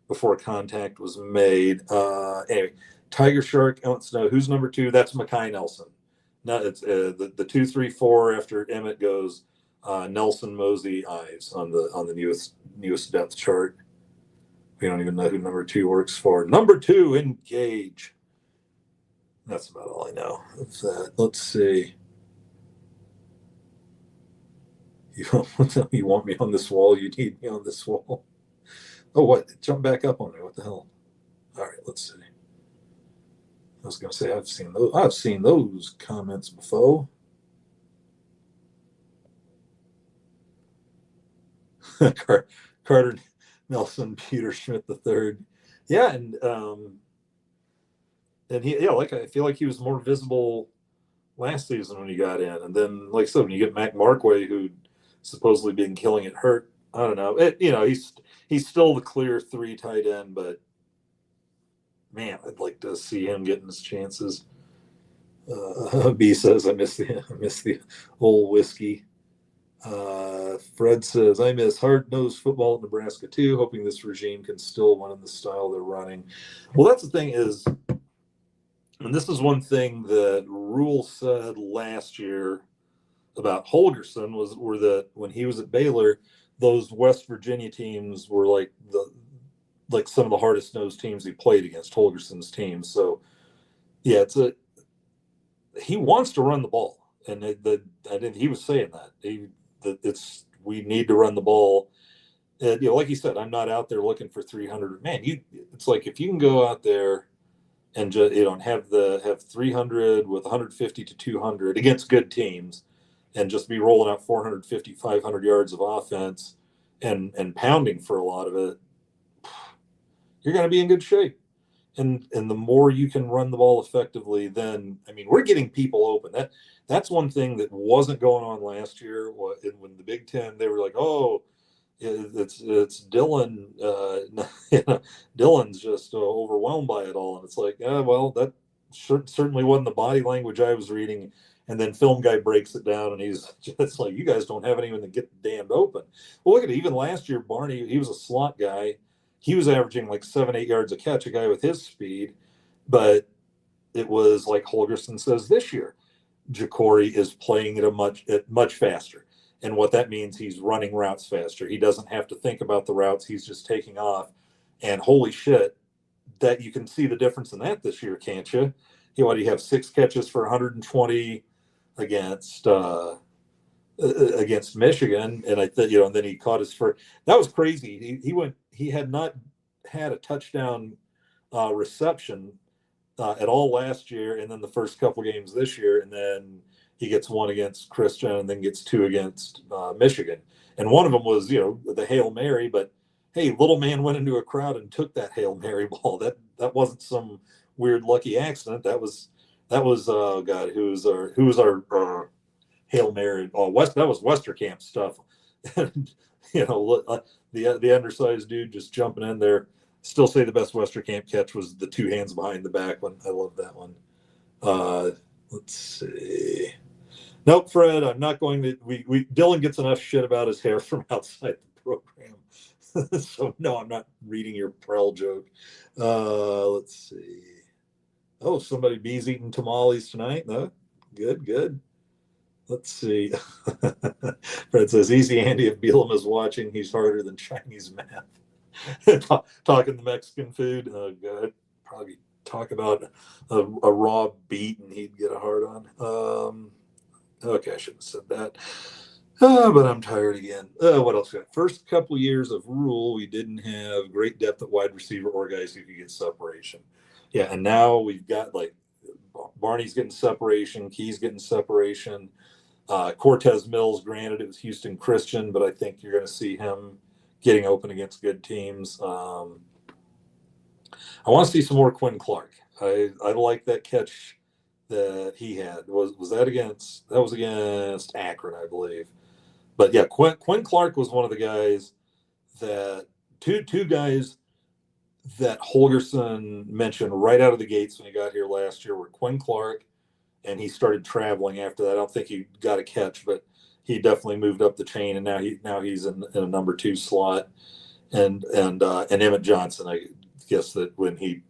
before contact was made. Anyway, Tiger Shark wants to know who's number two. That's Mackay Nelson. No, it's the 2, 3, 4 after Emmett goes. Nelson, Mosey, Ives on the newest depth chart. We don't even know who number two works for. Number two, Engage. That's about all I know of that. Let's see. You want me on this wall? You need me on this wall. Oh, what? Jump back up on me. What the hell? All right, let's see. I was going to say I've seen those comments before. Carter Nelson, Peter Schmidt the third. Yeah, and he, yeah, like I feel like he was more visible last season when he got in, and then like I said, when you get Mac Markway, who supposedly been killing it hurt, I don't know. He's still the clear three tight end, but man, I'd like to see him getting his chances. B says I miss the old whiskey. Fred says I miss hard-nosed football at Nebraska too, hoping this regime can still run in the style they're running. Well, that's the thing is, and this is one thing that Rule said last year about Holgerson were that when he was at Baylor, those West Virginia teams were like some of the hardest nosed teams he played against, Holgerson's team. So yeah, he wants to run the ball, and I think he was saying that we need to run the ball. And, like you said, I'm not out there looking for 300. Man, it's like if you can go out there and just have 300 with 150 to 200 against good teams, and just be rolling out 450, 500 yards of offense and pounding for a lot of it, you're going to be in good shape. And the more you can run the ball effectively, then I mean we're getting people open. That's one thing that wasn't going on last year. When the Big Ten, they were like, oh, it's Dylan. Dylan's just overwhelmed by it all, and it's like, yeah, well, that certainly wasn't the body language I was reading. And then film guy breaks it down, and he's just like, you guys don't have anyone to get damned open. Well, look at it. Even last year, Barney, he was a slot guy. He was averaging like 7, 8 yards a catch, a guy with his speed. But it was like Holgerson says this year, Jacory is playing much faster. And what that means, he's running routes faster. He doesn't have to think about the routes. He's just taking off. And holy shit, that you can see the difference in that this year, can't you? Do you have 6 catches for 120 against against Michigan, and and then he caught his first. That was crazy. He had not had a touchdown reception at all last year, and then the first couple games this year, and then he gets one against Christian, and then gets 2 against Michigan, and one of them was the Hail Mary. But hey, little man went into a crowd and took that Hail Mary ball. That wasn't some weird lucky accident. That was oh god, who was our Hail Mary? Oh, that was Westerkamp stuff. The undersized dude just jumping in there. Still say the best Westerkamp catch was the 2 hands behind the back one. I love that one. Let's see. Nope, Fred. I'm not going to. Dylan gets enough shit about his hair from outside the program, so no, I'm not reading your Prel joke. Let's see. Oh, somebody bees eating tamales tonight. No, good. Let's see. Fred says, easy Andy, if Bielem is watching, he's harder than Chinese math. Talking the Mexican food. Oh, God. Probably talk about a raw beet and he'd get a hard on. Okay, I shouldn't have said that. But I'm tired again. What else? First couple years of Rule, we didn't have great depth at wide receiver or guys who could get separation. Yeah, and now we've got like Barney's getting separation, Key's getting separation. Cortez Mills, granted, it was Houston Christian, but I think you're going to see him getting open against good teams. I want to see some more Quinn Clark. I like that catch that he had. Was that against? That was against Akron, I believe. But yeah, Quinn Clark was one of the guys that two guys that Holgerson mentioned right out of the gates when he got here last year were Quinn Clark, and he started traveling after that. I don't think he got a catch, but he definitely moved up the chain, and now he's in a number 2 slot. And Emmett Johnson, I guess that when he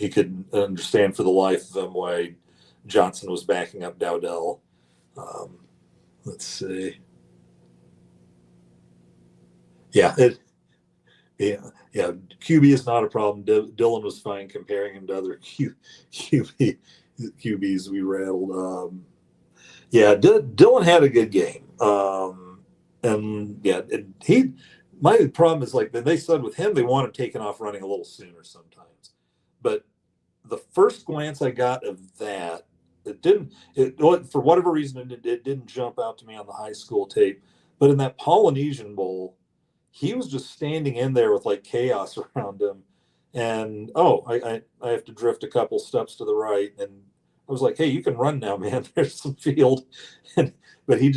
couldn't understand for the life of him why Johnson was backing up Dowdell. Let's see. Yeah, yeah. QB is not a problem. Dylan was fine comparing him to other QBs we rattled. Yeah, Dylan had a good game. And yeah, my problem is like they said with him, they want him taken off running a little sooner sometimes. But the first glance I got of that, for whatever reason, it didn't jump out to me on the high school tape. But in that Polynesian Bowl, he was just standing in there with like chaos around him. And I have to drift a couple steps to the right. And I was like, hey, you can run now, man. There's some field. But but he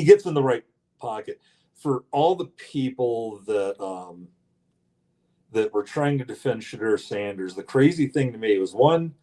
gets in the right pocket. For all the people that were trying to defend Shadur Sanders, the crazy thing to me was one,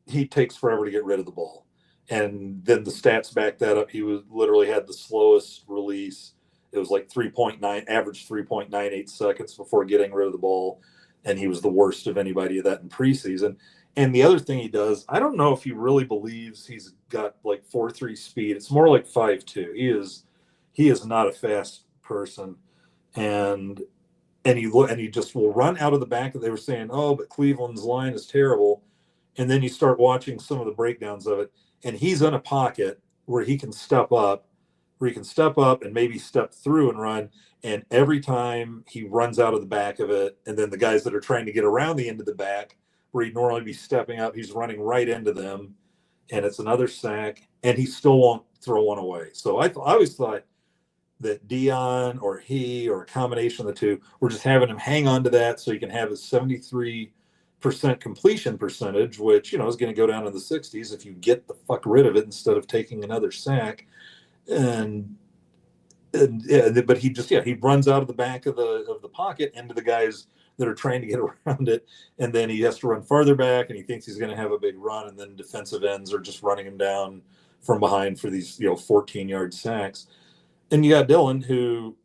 he takes forever to get rid of the ball. And then the stats back that up. He literally had the slowest release. It was like 3.98 seconds before getting rid of the ball. And he was the worst of anybody of that in preseason. And the other thing he does, I don't know if he really believes he's got like 4.3 speed. It's more like 5.2. He is not a fast person. And he just will run out of the back. They were saying, oh, but Cleveland's line is terrible. And then you start watching some of the breakdowns of it, and he's in a pocket where he can step up, and maybe step through and run. And every time he runs out of the back of it, and then the guys that are trying to get around the end of the back, where he'd normally be stepping up, he's running right into them, and it's another sack, and he still won't throw one away. So I always thought that Dion or he or a combination of the two were just having him hang on to that so he can have his 73% completion percentage, which is going to go down in the 60s if you get the fuck rid of it instead of taking another sack. But he runs out of the back of the pocket into the guys that are trying to get around it, and then he has to run farther back, and he thinks he's going to have a big run, and then defensive ends are just running him down from behind for these 14-yard sacks. And you got Dylan who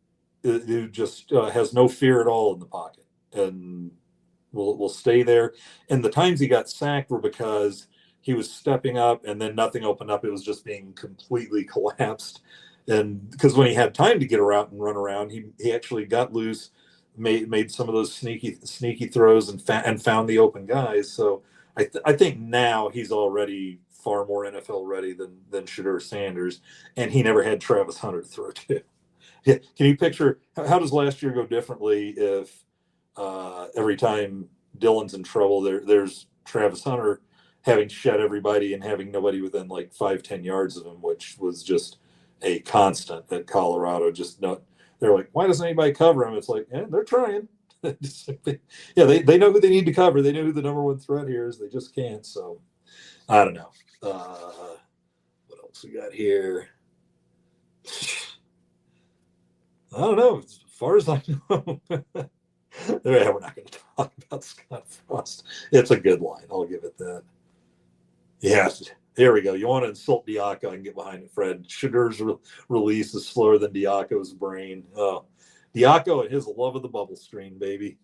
just has no fear at all in the pocket and will stay there. And the times he got sacked were because he was stepping up and then nothing opened up. It was just being completely collapsed. And because when he had time to get around and run around, he actually got loose, made some of those sneaky throws and found the open guys. So I think now he's already far more NFL ready than Shadur Sanders, and he never had Travis Hunter to throw to. Can you picture how does last year go differently if every time Dylan's in trouble, there's Travis Hunter having shed everybody and having nobody within like 5-10 yards of him, which was just a constant at Colorado. They're like, why doesn't anybody cover him? It's like, they're trying. They know who they need to cover. They know who the number one threat here is. They just can't. So I don't know. What else we got here? I don't know. As far as I know, we're not going to talk about Scott Frost. It's a good line. I'll give it that. Yes. Here we go. You want to insult Diaco? I can get behind it, Fred. Shadur's release is slower than Diaco's brain. Oh, Diaco and his love of the bubble screen, baby.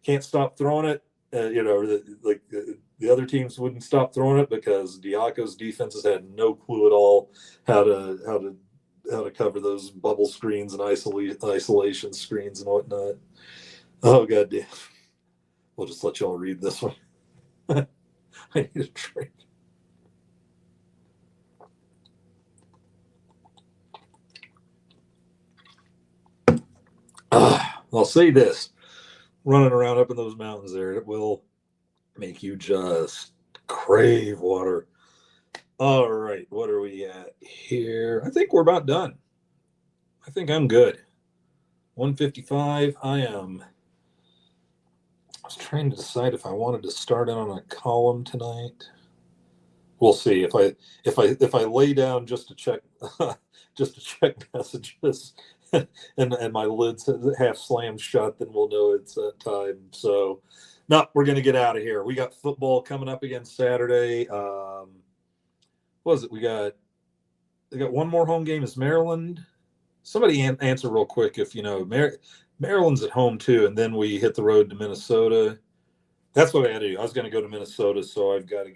Can't stop throwing it. The other teams wouldn't stop throwing it because Diaco's defenses had no clue at all how to cover those bubble screens and isolation screens and whatnot. Oh god damn. We'll just let y'all read this one. I need a drink. I'll say this: running around up in those mountains there, it will make you just crave water. All right, what are we at here? I think we're about done. I think I'm good. 155. I was trying to decide if I wanted to start in on a column tonight. We'll see if I lay down just to check just to check messages and my lid's half slammed shut, then we'll know it's time. So, no, we're gonna get out of here. We got football coming up again Saturday. What was it? We got one more home game. Is Maryland? Somebody answer real quick if you know. Maryland's at home too, and then we hit the road to Minnesota. That's what I had to do. I was going to go to Minnesota, so I got to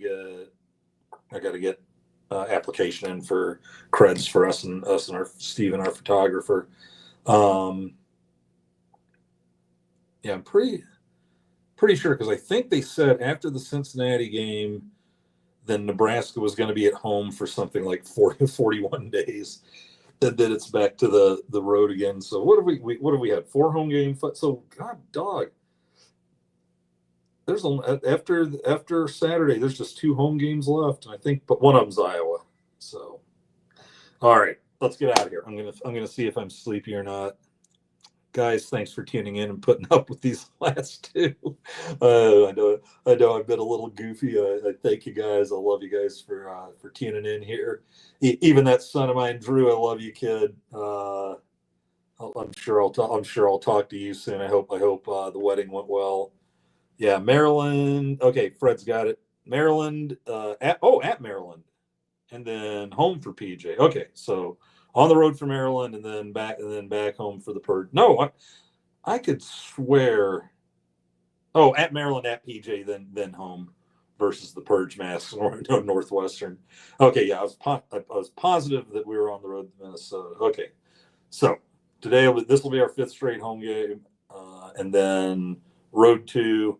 get application in for creds for us and our Steven, our photographer. Yeah, I'm pretty sure because I think they said after the Cincinnati game, then Nebraska was going to be at home for something like 41 days. Then it's back to the road again. So what have we had? 4 home games. So God dog. There's after Saturday, there's just 2 home games left, and I think, but one of them's Iowa. So, all right, let's get out of here. I'm gonna see if I'm sleepy or not. Guys, thanks for tuning in and putting up with these last 2. I know I've been a little goofy. I thank you guys. I love you guys for tuning in here. Even that son of mine, Drew. I love you, kid. I'm sure I'll talk to you soon. I hope the wedding went well. Yeah, Maryland. Okay, Fred's got it. Maryland. At Maryland, and then home for PJ. Okay, so on the road for Maryland, and then back home for the Purge. No, I could swear. Oh, at Maryland, at PJ, then home versus the Purge Mass Northwestern. Okay, yeah, I was positive that we were on the road to Minnesota. Okay, so today this will be our 5th straight home game, and then road to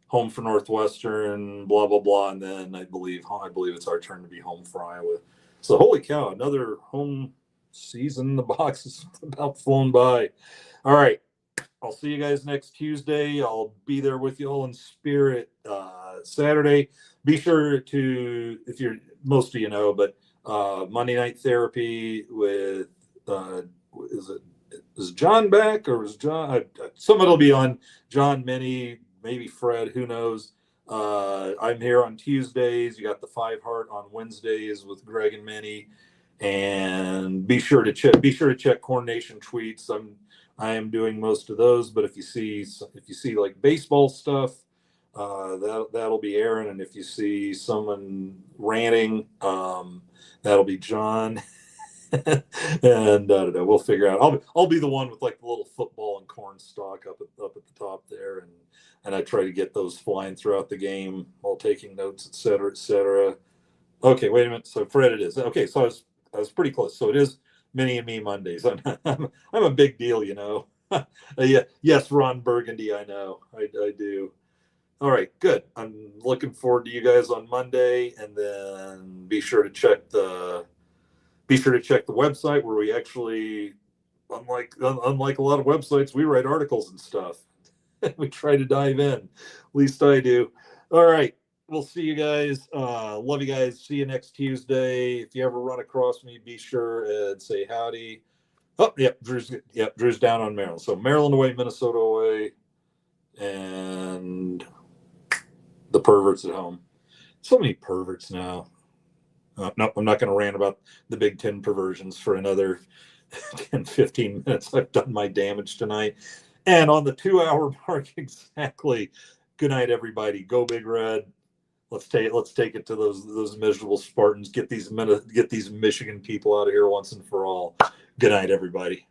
home for Northwestern, blah blah blah, and then I believe it's our turn to be home for Iowa. So holy cow, another home season. The box is about flown by. All right, I'll see you guys next Tuesday. I'll be there with you all in spirit. Saturday, be sure to, if you're, most of you know, but Monday night therapy with is John back, or is John? Someone will be on. John, Minnie, maybe Fred, who knows. I'm here on Tuesdays. You got the 5 Heart on Wednesdays with Greg and Minnie, and be sure to check Coronation tweets. I am doing most of those, but if you see like baseball stuff, that'll be Aaron, and if you see someone ranting, that'll be John. And I don't know, we'll figure out. I'll be the one with like the little football and corn stalk up at the top there, and I try to get those flying throughout the game while taking notes, et cetera, et cetera. Okay, wait a minute. So Fred, it is okay. So I was pretty close. So it is Minnie and me Mondays. I'm a big deal, you know. Yeah, yes, Ron Burgundy. I know. I do. All right, good. I'm looking forward to you guys on Monday, and then be sure to check the website where we actually, unlike a lot of websites, we write articles and stuff. We try to dive in. At least I do. All right. We'll see you guys. Love you guys. See you next Tuesday. If you ever run across me, be sure and say howdy. Oh, yep. Drew's down on Maryland. So Maryland away, Minnesota away, and the perverts at home. So many perverts now. No, I'm not going to rant about the Big Ten perversions for another 10, 15 minutes. I've done my damage tonight. And on the 2-hour mark exactly. Good night, everybody. Go Big Red. Let's take it to those miserable Spartans. Get these Michigan people out of here once and for all. Good night, everybody.